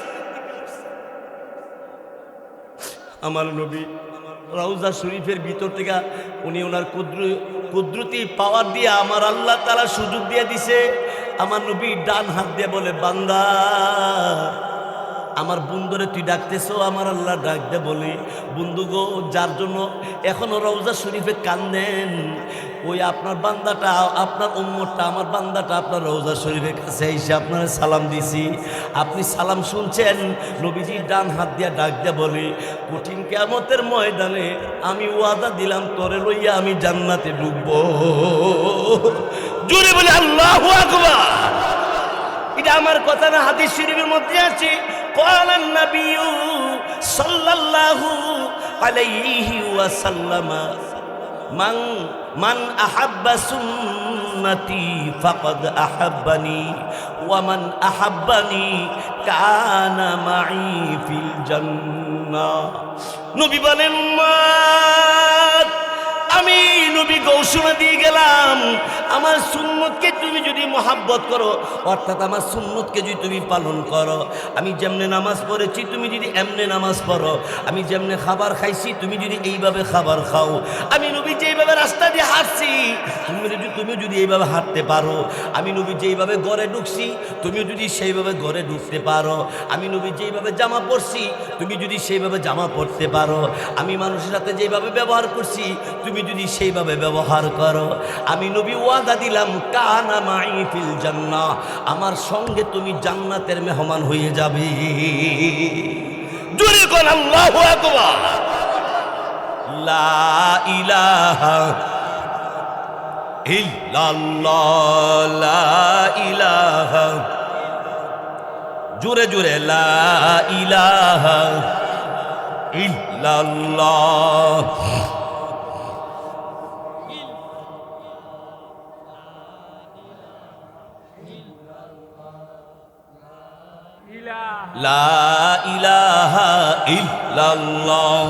আমার নবী রওজা শরীফের ভিতর থেকে উনি ওনার কুদরতি পাওয়ার দিয়ে আমার আল্লাহ তাআলা সুযোগ দিয়ে দিছে। আমার নবী ডান হাত দিয়ে বলে, বান্দা আমার বন্ধুরে তুই ডাকতেছো? আমার আল্লাহ ডাক দে বলি, বন্ধু গো, যার জন্য এখনো রওজা শরীফে কান্দেন, ওই আপনার বান্দাটা, আপনার উম্মতটা, আমার বান্দাটা আপনার রওজা শরীফের কাছে এসে আপনার সালাম দিছি, আপনি সালাম শুনছেন। নবীজি ডান হাত দিয়া ডাক দে বলি, কঠিন কিয়ামতের ময়দানে আমি ওয়াদা দিলাম তোরে লইয়া আমি জান্নাতে ঢুকবো। জোরে বলে আল্লাহু আকবার। এটা আমার কথা না, হাদিস শরীফের মধ্যে আছে। ক্বালান নাবিয়্যু সাল্লাল্লাহু আলাইহি ওয়াসাল্লাম, মান মান আহাব্বা সুন্নতি ফাকাদ আহাব্বানি ওয়া মান আহাব্বানি কানা মাই ফিল জান্নাহ। নবী বলেন উম্মত, আমি নবী ঘোষণা দিয়ে গেলাম, আমার সুন্নতকে তুমি যদি মহাব্বত করো, অর্থাৎ আমার সুন্নতকে যদি তুমি পালন করো, আমি যেমনে নামাজ পড়েছি তুমি যদি এমনে নামাজ পড়ো, আমি যেমনে খাবার খাইছি তুমি যদি এইভাবে খাবার খাও, আমি নবী যেইভাবে রাস্তা দিয়ে হাঁটছি তুমি যদি এইভাবে হাঁটতে পারো, আমি নবী যেইভাবে ঘরে ঢুকছি তুমি যদি সেইভাবে ঘরে ঢুকতে পারো, আমি নবী যেইভাবে জামা পরছি তুমি যদি সেইভাবে জামা পরতে পারো, আমি মানুষের সাথে যেইভাবে ব্যবহার করছি তুমি যদি সেইভাবে ব্যবহার করো, আমি নবী ওয়াদা দিলাম কানা মাই ফিল জান্নাহ, আমার সঙ্গে তুমি জান্নাতের মেহমান হয়ে যাবে। জোরে কোন আল্লাহু আকবার। লা ইলাহা ইল্লাল্লাহ, লা ইলাহা, জোরে জোরে লা ইলাহা ইল্লাল্লাহ। লা ইলাহা ইল্লাল্লাহ,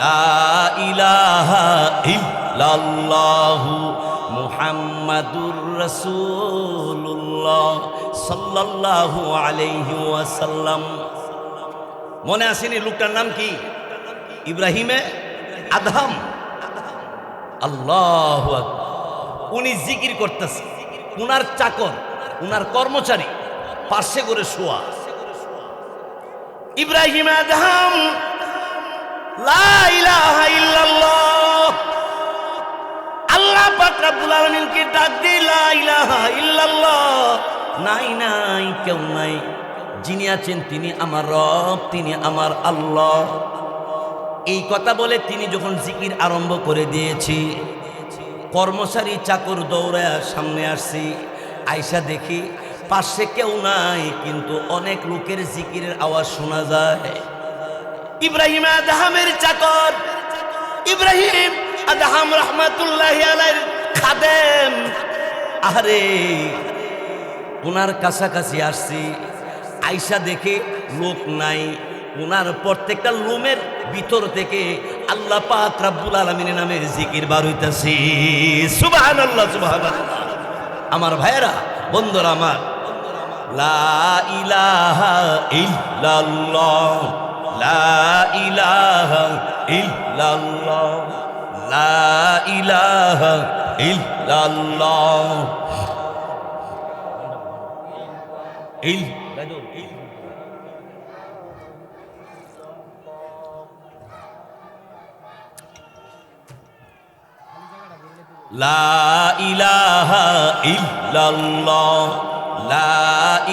লা ইলাহা ইল্লাল্লাহ মুহাম্মাদুর রাসূলুল্লাহ সাল্লাল্লাহু আলাইহি ওয়াসাল্লাম। মনে আসেনি লোকটার নাম কি? ইব্রাহিমে আদহাম। আল্লাহু আকবার। উনি জিকির করতেছে, উনার চাকর, উনার কর্মচারী পাশে করে শোয়া। ইব্রাহিম আদহাম লা ইলাহা ইল্লাল্লাহ, আল্লাহ পাক রব্বুল আলামিনকে ডাক দিয়ে লা ইলাহা ইল্লাল্লাহ, নাই নাই কেউ নাই, যিনি আছেন তিনি আমার রব, তিনি আমার আল্লাহ। এই কথা বলে তিনি যখন জিকির আরম্ভ করে দিয়েছি, কর্মচারী চাকর দৌড়ায় সামনে আসছি, আয়সা দেখি পাশে কেউ নাই, কিন্তু অনেক লোকের জিকিরের আওয়াজ শোনা যায়। ইব্রাহিম আদহামের চাকর, ইব্রাহিম আদহাম রহমাতুল্লাহি আলাইহির খাদেম, আরে ওনার কাছাকাছি আসছি, আয়সা দেখে লোক নাই, ওনার প্রত্যেকটা রুমের ভিতর থেকে আল্লাহ পাক রব্বুল আলামিনের নামের জিকির বার হইতাছে। সুবহানাল্লাহ, সুবহানাল্লাহ। আমার ভাইয়েরা, বন্ধুরা আমার, লা ইলাহা ইল্লাল্লাহ, লা ইলাহা ইল্লাল্লাহ, লা ইলাহা ইল্লাল্লাহ। লা ইলাহা ইল্লাল্লাহ, লা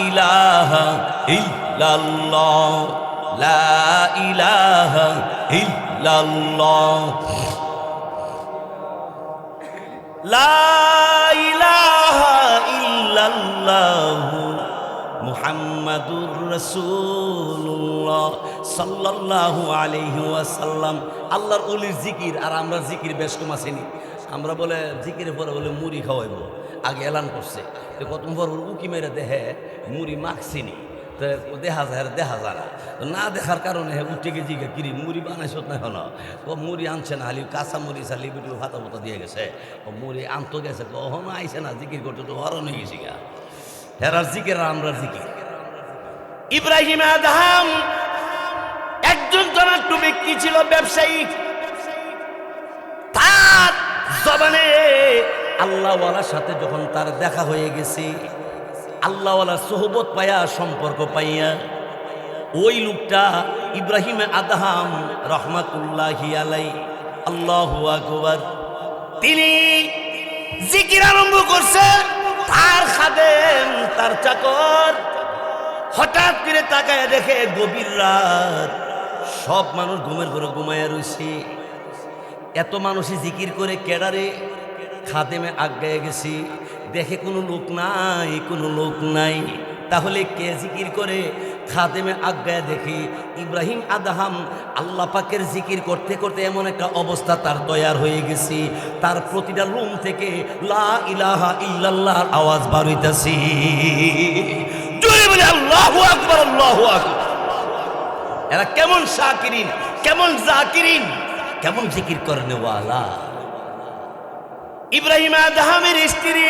ইলাহা ইল্লাল্লাহ, লা ইলাহা ইল্লাল্লাহ, লা ইলাহা ইল্লাল্লাহ মুহাম্মাদুর রাসূলুল্লাহ সাল্লাল্লাহু আলাইহি ওয়াসাল্লাম। আল্লাহর ওলির জিকির, আর আমরা জিকির বেশ কম আসেনি। আমরা বলে জিকিরের পরে বলে মুড়ি খাওয়াইব, আগে এলান করছে, তো কত পর উকি মেরে দেহে মুড়ি মাখছিনি, তো দেখা যায় দেখা যায় না দেখার কারণে উঠে গিয়ে জিজ্ঞে কিরি মুড়ি বানাইছ না হন, ও মুড়ি আনছে না, হালি কাঁচা মুড়ি চালি বিটু ফাতা ফাতা দিয়ে গেছে, ও মুড়ি আনতো গেছে, কখনো আইসে না, জিকির করতে তো হরণ হয়ে গেছি গা, হেরার জিকির আর আমরা জিকির। ইব্রাহিম আদহাম একজন জনাট্টু ব্যক্তি ছিল, ব্যবসায়ী। তার জবানে আল্লাহওয়ালার সাথে যখন তার দেখা হয়ে গেছে, আল্লাহওয়ালার সোহবত পাইয়া, সম্পর্ক পাইয়া, ওই লোকটা ইব্রাহিম আদহাম রহমাতুল্লাহি আলাইহি, আল্লাহু আকবার, তিনি জিকির আরম্ভ করছে। তার খাদেম, তার চাকর হঠাৎ করে তাকায় দেখে গভীর রাত, সব মানুষ ঘুমের ঘরে ঘুমাইয়া রয়েছে, এত মানুষই জিকির করে কেডারে, খাদেমে আজ্ঞায় গেছি, দেখে কোনো লোক নাই, কোনো লোক নাই, তাহলে কে জিকির করে? খাদেমে আজ্ঞায় দেখি ইব্রাহিম আদহাম আল্লাহ পাকের জিকির করতে করতে এমন একটা অবস্থা তার তৈয়ার হয়ে গেছি, তার প্রতিটা রুম থেকে লা ইলাহা ইল্লাল্লাহর আওয়াজ বার হইতাছি। জোরে বলে আল্লাহু আকবার, আল্লাহু আকবার। এরা কেমন শাকিরিন, কেমন জাকিরিন, কেমন জিকির করনে ওয়ালা। ইব্রাহিম আদহামের স্ত্রী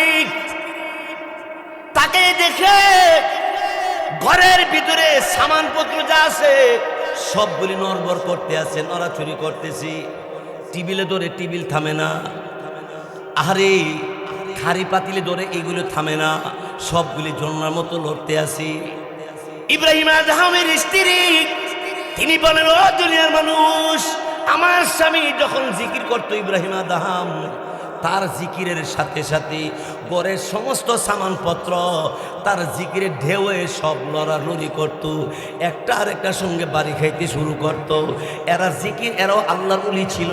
তাকে দেখে ঘরের ভিতরে সামানপত্র যা আছে সবগুলি নড়বড় করতে আছে, নড়াচুরি করতেছি। টিবিলে ধরে টিবিল থামে না, আরে খাড়ি পাতিলে ধরে এগুলো থামে না, সবগুলি জন্নার মতো লড়তে আছি। ইব্রাহিম আদহামের স্ত্রী তিনি বলেন, ও দুনিয়ার মানুষ, আমার স্বামী যখন জিকির করতো ইব্রাহিম আদহাম, তার জিকিরের সাথে সাথে ঘরের সমস্ত সামানপত্র তার জিকিরের ঢেউয়ে সব লড়ালড়ি করত, একটা আরেকটার সঙ্গে বাড়ি খাইতে শুরু করত। এরা জিকির, এরাও আল্লাহর ওলি ছিল।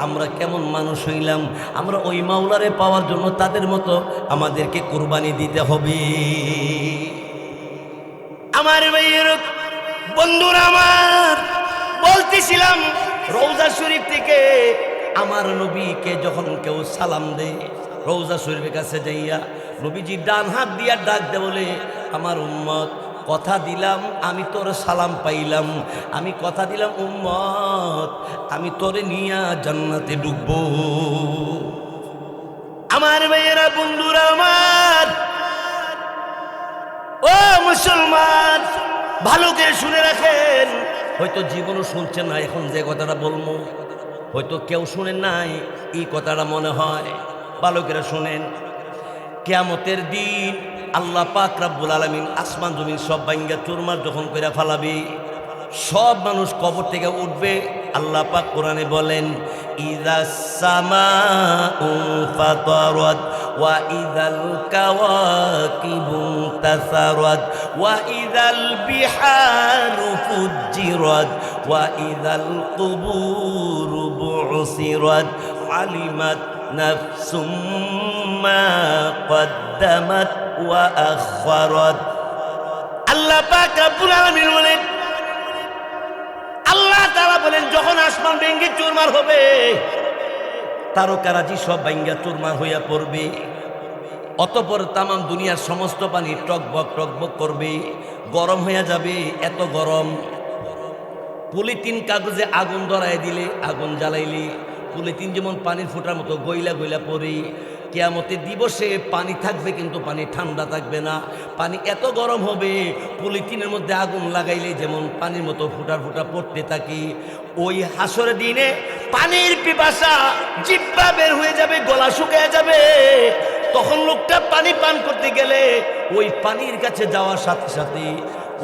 আমরা কেমন মানুষ হইলাম, আমরা ওই মাওলারে পাওয়ার জন্য তাদের মতো আমাদেরকে কুরবানি দিতে হবে। আমার ভাইয়ের বন্ধুরা, আমার বলতেছিলাম রওজা শরীফ থেকে আমার নবীকে যখন কেউ সালাম দেয়, রওজা শরীফের কাছে যাইয়া নবীজি ডান হাত দিয়া ডাক দে বলে, আমার উম্মত কথা দিলাম আমি তোর সালাম পাইলাম, আমি কথা দিলাম উম্মত আমি তোরে নিয়া জান্নাতে ঢুকবো। আমার ভাইয়েরা, বন্ধুরা আমার, ও মুসলমান, ভালো করে শুনে রাখেন। হয়তো জীবনও শুনছেন না, এখন যে কথাটা বলবো হয়তো কেউ শুনেন নাই, এই কথাটা মনে হয়। ভালো করে শুনেন, কিয়ামতের দিন আল্লাহ পাক রব্বুল আলামিন আসমান জমিন সব ভাঙ্গা চুরমার যখন করে ফালাবি, সব মানুষ কবর থেকে উঠবে। আল্লাহ পাক কোরআনে বলেন, ইযাস সামাউ ফাতারাত ওয়া ইযাল কাওয়াকিবু তাসারাত ওয়া ইযাল বিহারু ফুজ্জিরাত ওয়া ইযাল কুবুরু বু'সিরাত আলিমাত নাফসুম মা কদ্দামাত ওয়া আখারাত। আল্লাহ পাক রব্বুল আলামিন বলেন, আল্লাহ তাআলা বলেন, যখন আসমান ভেঙে চুরমার হবে, তারকারাজি সব ভেঙে চুরমার হইয়া পড়বে। অতঃপর তামাম দুনিয়ার সমস্ত পানি টকবক টকবক করবে, গরম হইয়া যাবে। এত গরম, পলিথিন কাগজে আগুন ধরায় দিলে, আগুন জ্বালাইলে পলিথিন যেমন পানির ফোঁটার মতো গইলা গইলা পড়ে, কিয়ামতের দিবসে পানি থাকবে কিন্তু পানি ঠান্ডা থাকবে না। পানি এত গরম হবে, পলিথিনের মধ্যে আগুন লাগাইলে যেমন পানির মতো ফুটার ফুটা পড়তে থাকি, ওই হাসরের দিনে পানির পিপাসা জিহ্বা বের হয়ে যাবে, গলা শুকিয়ে যাবে। তখন লোকটা পানি পান করতে গেলে ওই পানির কাছে যাওয়ার সাথে সাথে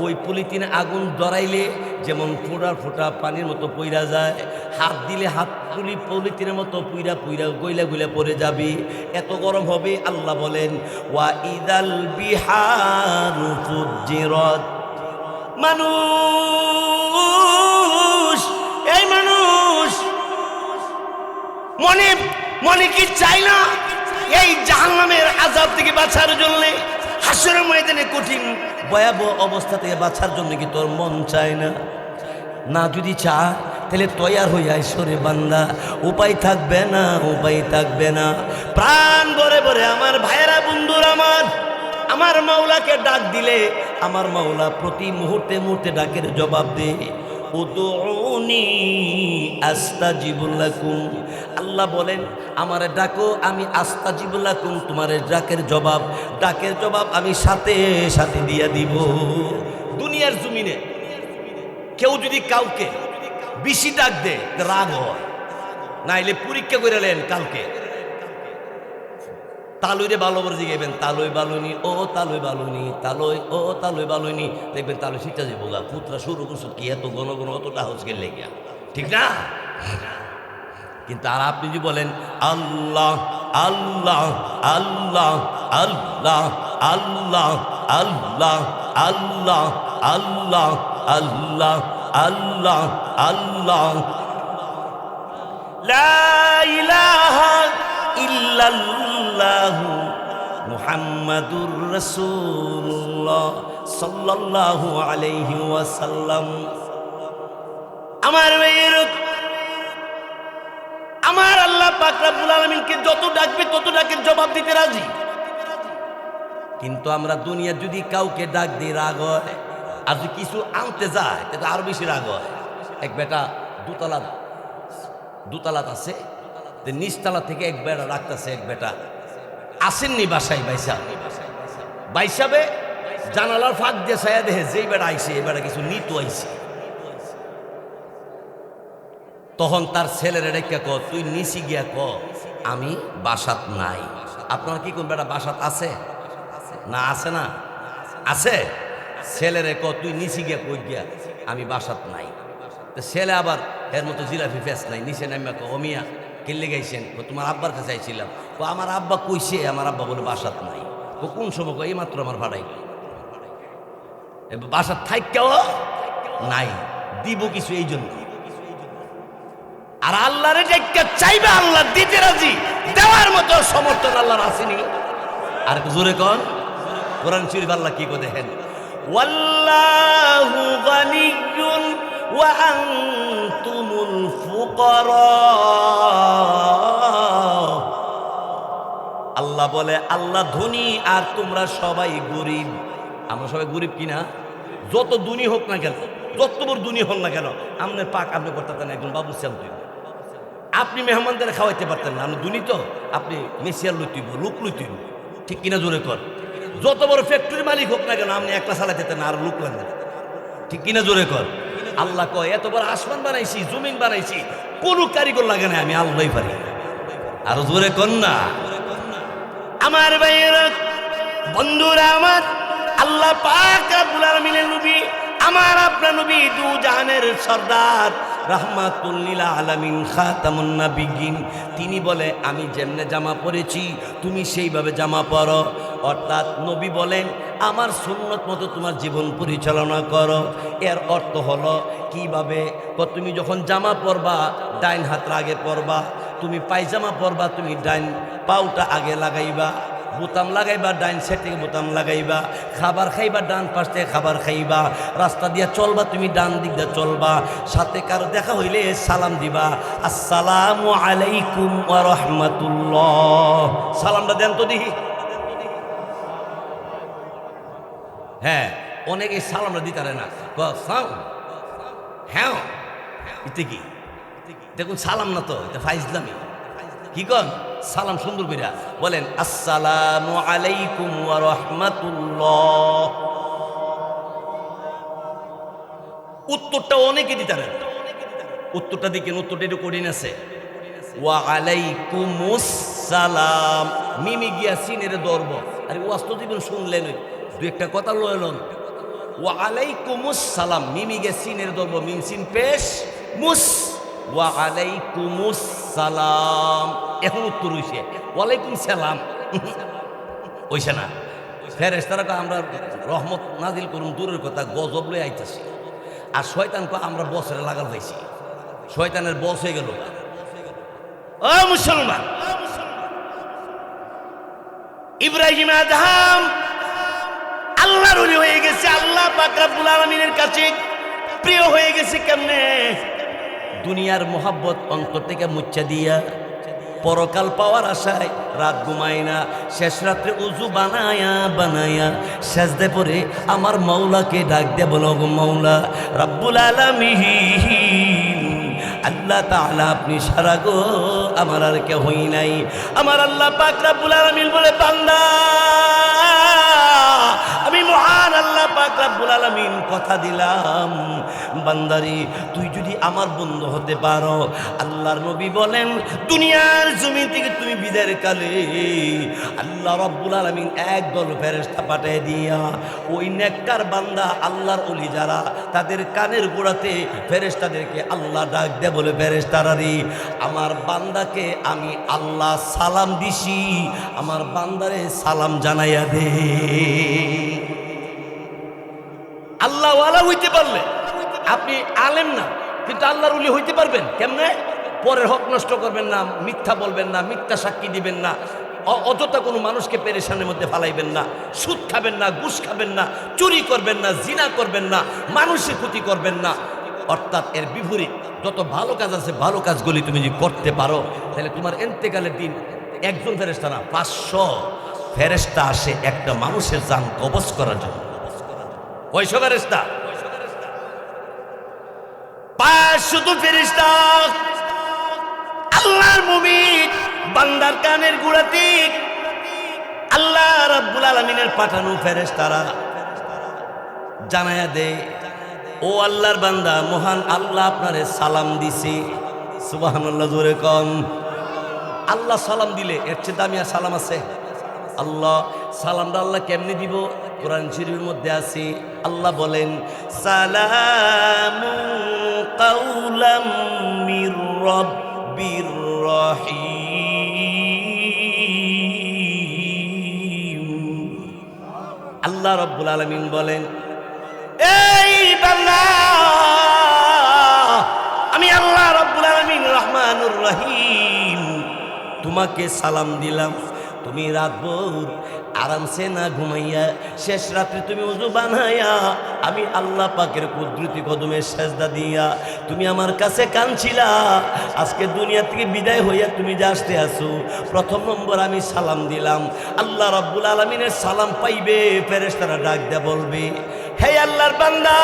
ওই পলিথিনে আগুন ধরাইলে যেমন ফোঁটা ফোঁটা পানির মতো পইরা যায়, হাত দিলে হাতগুলি পলিথিনের মতো পুইরা পুইরা গইলা গইলা পড়ে যাবে। এত গরম হবে। আল্লাহ বলেন, ওয়া ইদাল বিহারু ফুজ্জিরাত। মানুষ, এই মানুষ মনে মনে কি চাই না এই জাহান্নামের আযাব থেকে বাঁচার জন্য, হাসরের ময়দানে কঠিন ভয়াবহ অবস্থা থেকে বাঁচার জন্য কি তোর মন চায় না? না যদি চায় তাহলে তৈয়ার হইয়া ঈশ্বরে বান্দা, উপায় থাকবে না, উপায় থাকবে না। প্রাণ ভরে ভরে আমার ভাইয়েরা, বন্ধুরা আমার মাওলাকে ডাক দিলে আমার মাওলা প্রতি মুহূর্তে মুহূর্তে ডাকের জবাব দে। উদউনি আস্তাজিবু লাকুম। আল্লাহ বলেন, আমারে ডাকো, আমি আস্তাজিবু লাকুম, তোমার ডাকের জবাব আমি সাথে সাথে দিয়া দিব। দুনিয়ার জমিনে কেউ যদি কাউকে বেশি ডাক দে রাগ হয়, নাইলে পরীক্ষা করে নেন কালকে তালুইরে ভালো করে জিগাইবেন, তালুই বালুনি, ও তালুই বালুনি, তালুই, ও তালুই বালুনি, দেখবেন তালুই শিখতে যাবো গা। পুত্রা শুরু করছো কি এত ঘন ঘন, অতটা হাউস গেলে গিয়া, ঠিক না? কিন্তু আর আপনি যদি বলেন আল্লাহ আল্লাহ আল্লাহ আল্লাহ আল্লাহ আল্লাহ আল্লাহ আল্লাহ আল্লাহ আল্লাহ আল্লাহ লা ইলাহা ইল্লাল্লাহু মুহাম্মাদুর রাসূলুল্লাহ সাল্লাল্লাহু আলাইহি ওয়াসাল্লাম। আমার ভাইয়ের, আমার আল্লাহ পাক রব্বুল আলামিনকে যত ডাকবে তত ডাকের জবাব দিতে রাজি। কিন্তু আমরা দুনিয়া যদি কাউকে ডাক দিয়ে রাগ হয়, আর যদি কিছু আনতে যায় তাতে আরো বেশি রাগ হয়। এক বেটা দুতলাত আছে, নিচতলা থেকে এক বেটা রাখতেছে, এক বেটা আসেননি বাসায় বাইসাবে জানালার ফাঁক দিয়ে ছায়া দেখে যেই বেটা আইসে এই বেটা কিছু নিত আইসে। তখন তার ছেলেরা রেখে ক, তুই নিচি গিয়া ক আমি বাসাত নাই। আপনারা কি কোন বেটা বাসাত আছে না? আছে না? আছে। ছেলেরে ক, তুই নিচি গিয়া কই গিয়া আমি বাসাত নাই। তো ছেলে আবার এর মতো জিলাপি ফেস নাই, নিচে নামিয়া ক, অমিয়া কিনলে গাইছেন? তোমার আব্বার কাছে চাইছিলাম। ও আমার আব্বা কইছে, আমার আব্বা বলে বাসাত নাই। ও কোন সময় এই মাত্র আমার ভাড়াই বাসাত থাইকেও নাই, দিব কিছু এই জন্য। আর আল্লাহরে ডাইকা চাইবে, আল্লাহ দিতে রাজি, দেওয়ার মতো সমর্থন আল্লাহর আসেনি। আর জোরে কোন কোরআন শরীফ আল্লাহ কি করে দেখেন, ওয়াল্লাহু গানিয়্যুন ওয়া আনতুমুল ফুকারা। আল্লাহ বলে আল্লাহ ধনী আর তোমরা সবাই গরিব। আমরা সবাই গরিব কিনা? যত ধনী হোক না কেন, যত বড় ধনী হোক না কেন, আপনার পাক আপনি করতেন একজন বাবু শ্যাম, আপনি মেহমানদের খাওয়াইতে পারতেন না। আপনি ধনী তো, আপনি মেসিয়ার লইতেইব, লোক লইতেইব, ঠিক কিনা জোরে কর। যত বড় ফ্যাক্টরির মালিক হোক না কেন, আপনি একলা চালাইতে না, আর লোক লাগবে, ঠিক কিনা জোরে কর। আল্লাহ কয় এত বড় আসমান বানাইছি, জমিন বানাইছি, কোনো কারিগর লাগে না, আমি আল্লাহই পারি। আর জোরে কর না। আমার ভাইয়েরা, বন্ধুরা আমার, আল্লাহ পাক রব্বুল আলামিনের নবী, আমার আপনার নবী, দু জাহানের সর্দার, রাহমাতুল লিল আলামিন, খাতামুন নাবিয়্যিন, তিনি বলে আমি যেমনে জামা পরেছি তুমি সেইভাবে জামা পরো। অর্থাৎ নবী বলেন আমার সুন্নত মতো তোমার জীবন পরিচালনা করো। এর অর্থ হলো কিভাবে? তুমি যখন জামা পরবা ডাইন হাত আগে পরবা, তুমি পায়জামা পরবা তুমি ডাইন পাউটা আগে লাগাইবা, বোতাম লাগাইবা ডাইন সাইড থেকে বোতাম লাগাইবা, খাবার খাইবা ডান পাশ থেকে খাবার খাইবা, রাস্তা দিয়া চলবা তুমি ডান দিক দিয়ে চলবা, সাথে কারো দেখা হইলে সালাম দিবা, আসসালামু আলাইকুম ওয়া রাহমাতুল্লাহ। সালামটা দেন তো দেখি। হ্যাঁ, অনেকে সালামটা দিতে পারে না, হ্যাঁ এতে কি দেখুন সালাম না তো, এটা ফাইজলামি। কি কন? সালাম সুন্দর কইরা বলেন আসসালামু আলাইকুম ওয়া রাহমাতুল্লাহ। উত্তরটা অনেকে দিতে পারে, উত্তরটা দেখেন, উত্তরটা একটু কঠিন আছে। ওয়া আলাইকুমুস সালাম, মিমি গিয়া সিনের ধরব। আরে ওয়াজ তো দিবেন, শুনলেন দু একটা কথা লইলেন। ওয়া আলাইকুমুস সালাম, মিমি গিয়া সিনের ধরব, মিম সিন পেশ মুস, ওয়া আলাইকুমুস সালাম। এখন উত্তর হইছে ওয়ালাইকুম সালাম, হইছে না? ফেরেশতারা আমরা রহমত নাজিল করুন দূরের কথা, গজব লই আইতাছি। আর শয়তানকে আমরা বছরে লাগাল হয়েছি, শয়তানের বস হয়ে গেল। ও মুসলমান, ইব্রাহিম আদহাম আল্লাহর ওলি হয়ে গেছে, আল্লাহ পাক রব্বুল আলামিনের কাছে প্রিয় হয়ে গেছে। কেমনে? দুনিয়ার মোহাব্বত অন্তর থেকে মুচ্ছা দিয়া, পরকাল পাওয়ার আশায় রাত ঘুমায় না, শেষ রাত্রে উজু বানায়া বানায়া সেজদে পড়ে আমার মাওলাকে ডাক দে, বলো গো মাওলা রব্বুল আলামিন, আল্লাহ তাআলা আপনি সারা গো, আমার আর কেউ হই নাই। আমার আল্লাহ পাক রব্বুল আলামিন বলে, বান্দা আমি মহান আল্লাহ পাক রব্বুল আলামিন কথা দিলাম, বান্দারি তুই যদি আমার বন্ধু হতে পারো, আল্লাহর নবী বলেন দুনিয়ার জমিন থেকে তুমি বিদায়ের কালে আল্লাহ রব্বুল আলামিন একদল ফেরেশতা পাঠিয়ে দিয়া ওই নেককার বান্দা আল্লাহর ওলি যারা, তাদের কানের গোড়াতে ফেরেশতাদেরকে আল্লাহ ডাক দে, বলে ফেরেশতারা রে আমার বান্দাকে আমি আল্লাহ সালাম দিছি, আমার বান্দারে সালাম জানাইয়া দে। আল্লাহ ওয়ালা হইতে পারলে আপনি আলেম না, কিন্তু আল্লাহর ওলি হইতে পারবেন কেমনে? পরের হক নষ্ট করবেন না, মিথ্যা বলবেন না, মিথ্যা সাক্ষী দিবেন না, অযথা কোনো মানুষকে পেরেশানের মধ্যে ফালাইবেন না। সুদ খাবেন না, ঘুষ খাবেন না, চুরি করবেন না, জিনা করবেন না, মানুষের ক্ষতি করবেন না। অর্থাৎ এর বিপরীত যত ভালো কাজ আছে ভালো কাজগুলি তুমি যদি করতে পারো তাহলে তোমার ইন্তেকালের দিন একজন ফেরেশতা না 500 ফেরেশতা আসে একটা মানুষের জান কবজ করার জন্য। কয়শো ফেরেশতা? 500 ফেরেশতা। আল্লাহর মুমিন বান্দার কানের গোড়াতে আল্লাহ রাব্বুল আলামিনের পাঠানো ফেরেশতারা জানায়া দেয়, ও আল্লাহর বান্দা, মহান আল্লাহ আপনারে সালাম দিছে। সুবহানাল্লাহ, জোরে কন। আল্লাহ সালাম দিলে এর চেয়ে দামি আর সালাম আছে? আল্লাহ সালামটা আল্লাহ কেমনে দিব? কোরআন শরীফের মধ্যে আছে, আল্লাহ বলেন সালামু কাওলাম মির রাব্বির রহিম। আল্লাহ রাব্বুল আলামিন বলেন, এই বান্দা, আমি আল্লাহ রাব্বুল আলামিন রহমানুর রহিম তোমাকে সালাম দিলাম। তুমি রাতভর আরামসে না ঘুমাইয়া শেষ রাত্রে তুমি ওযু বানাইয়া আমি আল্লাহ পাকের কুদরতি কদমে সেজদা দিয়া তুমি আমার কাছে কাঁদছিলা। আজকে দুনিয়া থেকে বিদায় হইয়া তুমি যে আসতে আসো, প্রথম নম্বর আমি সালাম দিলাম। আল্লাহ রাব্বুল আলামিনের সালাম পাইবে, ফেরেশতারা ডাক দেয়া বলবে, হে আল্লাহর বান্দা,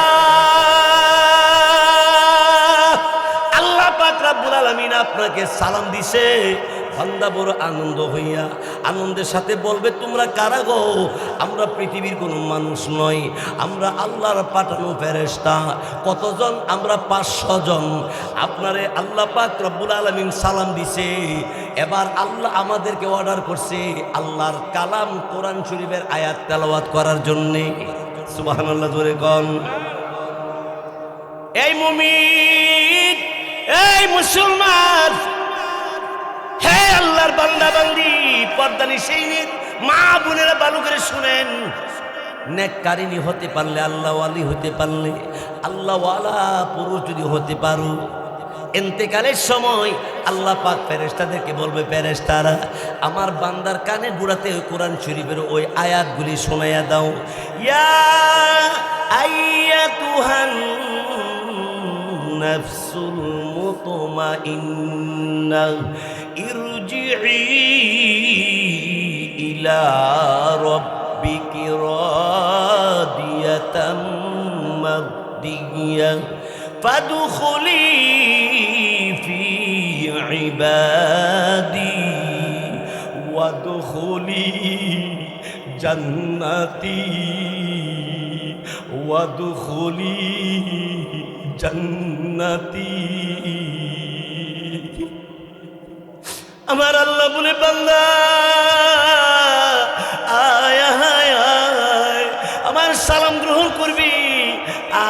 আল্লাহ পাক রব্বুল আলামিন আপনাকে সালাম দিছে। বান্দা বড় আনন্দ হইয়া আনন্দের সাথে বলবে, তোমরা কারা গো? আমরা পৃথিবীর কোনো মানুষ নই, আমরা আল্লাহর পাঠানো ফেরেশতা। কতজন? আমরা 500 জন। আপনারে আল্লাহ পাক রব্বুল আলামিন সালাম দিছে। এবার আল্লাহ আমাদেরকে অর্ডার করছে আল্লাহর কালাম কোরআন শরীফের আয়াত তেলাওয়াত করার জন্যে। সুবহানাল্লাহ, জোরে কন। এই মুমিন, এই মুসলমান, হে আল্লাহর বান্দা বান্দি, পর্দানিশীন মা বোনেরা ভালো করে শুনেন। নেককারিনী হতে পারলে, আল্লাহওয়ালি হতে পারলে, আল্লাহওয়ালা পুরুষ যদি হতে পারো, ইন্তেকালের সময় আল্লাহ পাক ফেরেশতাদেরকে বলবে, ফেরেশতারা আমার বান্দার কানে গুড়াতে কোরআন শরীফের ওই আয়াতগুলি শোনাইয়া দাও। ইয়া আইয়াতুহান নাফসুল মুতমাইন্নাহ ইরজিই ইলা রাব্বিকি রাদিয়াতাম মারদিয়া ফাদখুলি ফি ইবাদি ওয়াদখুলি জান্নাতি ওয়াদখুলি জান্নাতি। আমার আল্লাহ বলে, বান্দা আয় আয় আয়, আমার সালাম গ্রহণ করবি।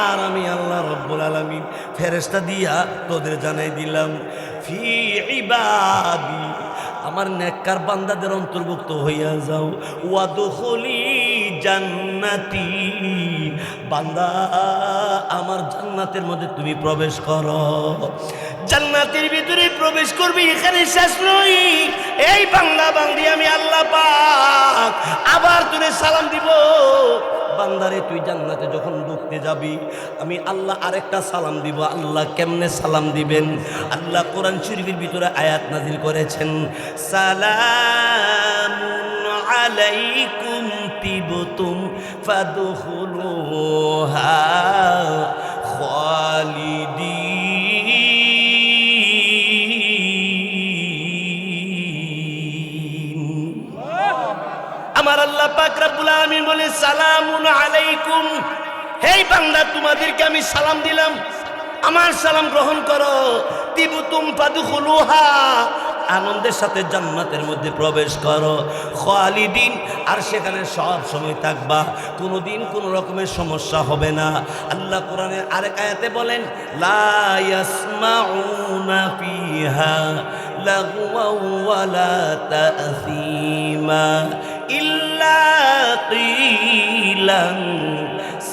আর আমি আল্লাহ রাব্বুল আলামিন ফেরেশতা দিয়া তোদের জানাই দিলাম, ফি ইবাদি, আমার নেককার বান্দাদের অন্তর্ভুক্ত হইয়া যাও। ওয়াদখুলি জান্নাতি, বান্দা আমার জান্নাতের মধ্যে তুমি প্রবেশ করো। জান্নাতের ভিতরে প্রবেশ করবি, এখানে শেষ নয়। এই বান্দা বান্দি আমি আল্লাহ পাক আবার তোরে সালাম দিব। বান্দারে তুই জান্নাতে যখন ঢুকতে যাবি আমি আল্লাহ আরেকটা সালাম দিব। আল্লাহ কেমনে সালাম দিবেন? আল্লাহ কোরআন শরীফের ভিতরে আয়াত নাজিল করেছেন, সালামুন আলাইকুম তিবতুম ফাদখুলুহা খালিদিন। আমার আল্লাহ পাক রব্বুল আলামিন বলে, সালামুন আলাইকুম, হে বান্দা তোমাদেরকে আমি সালাম দিলাম, আমার সালাম গ্রহণ করো। তিবতুম ফাদখুলুহা, আনন্দের সাথে জান্নাতের মধ্যে প্রবেশ করো। খালিদিন, আর সেখানে সব সময় থাকবা, কোনোদিন কোনো রকমের সমস্যা হবে না। আল্লাহ কোরআনের আরেক আয়াতে বলেন, লা ইয়াসমাউনা ফিহা লাগওয়াও ওয়ালা তাসীমা ইল্লা কিলান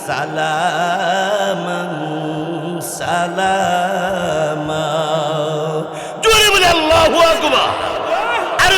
সালামান সালামা। জোরে বলে আল্লাহু আকবার। আরো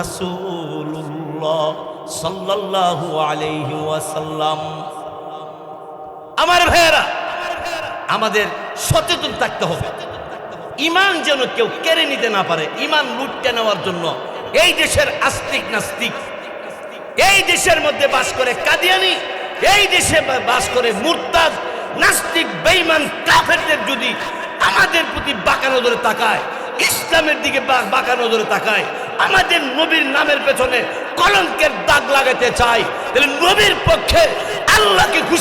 রাসূলুল্লাহ সাল্লাল্লাহু আলাইহি ওয়াসাল্লাম। আমার ভাইয়েরা, আমাদের সচেতন থাকতে হবে, ঈমান যেন কেউ কেড়ে নিতে না পারে। ঈমান লুটতে নেওয়ার জন্য এই দেশের আস্তিক নাস্তিক, এই দেশের মধ্যে বাস করে কাদিয়ানি, এই দেশে বাস করে মুরতাদ নাস্তিক বেঈমান কাফেরদের যদি আমাদের প্রতি বাঁকা নজরে তাকায়, ইসলামের দিকে বাঁকা নজরে তাকায়, আমাদের নবীর নামের পেছনে কলঙ্কের দাগ লাগাতে চায়, তাহলে নবীর পক্ষে আল্লাহকে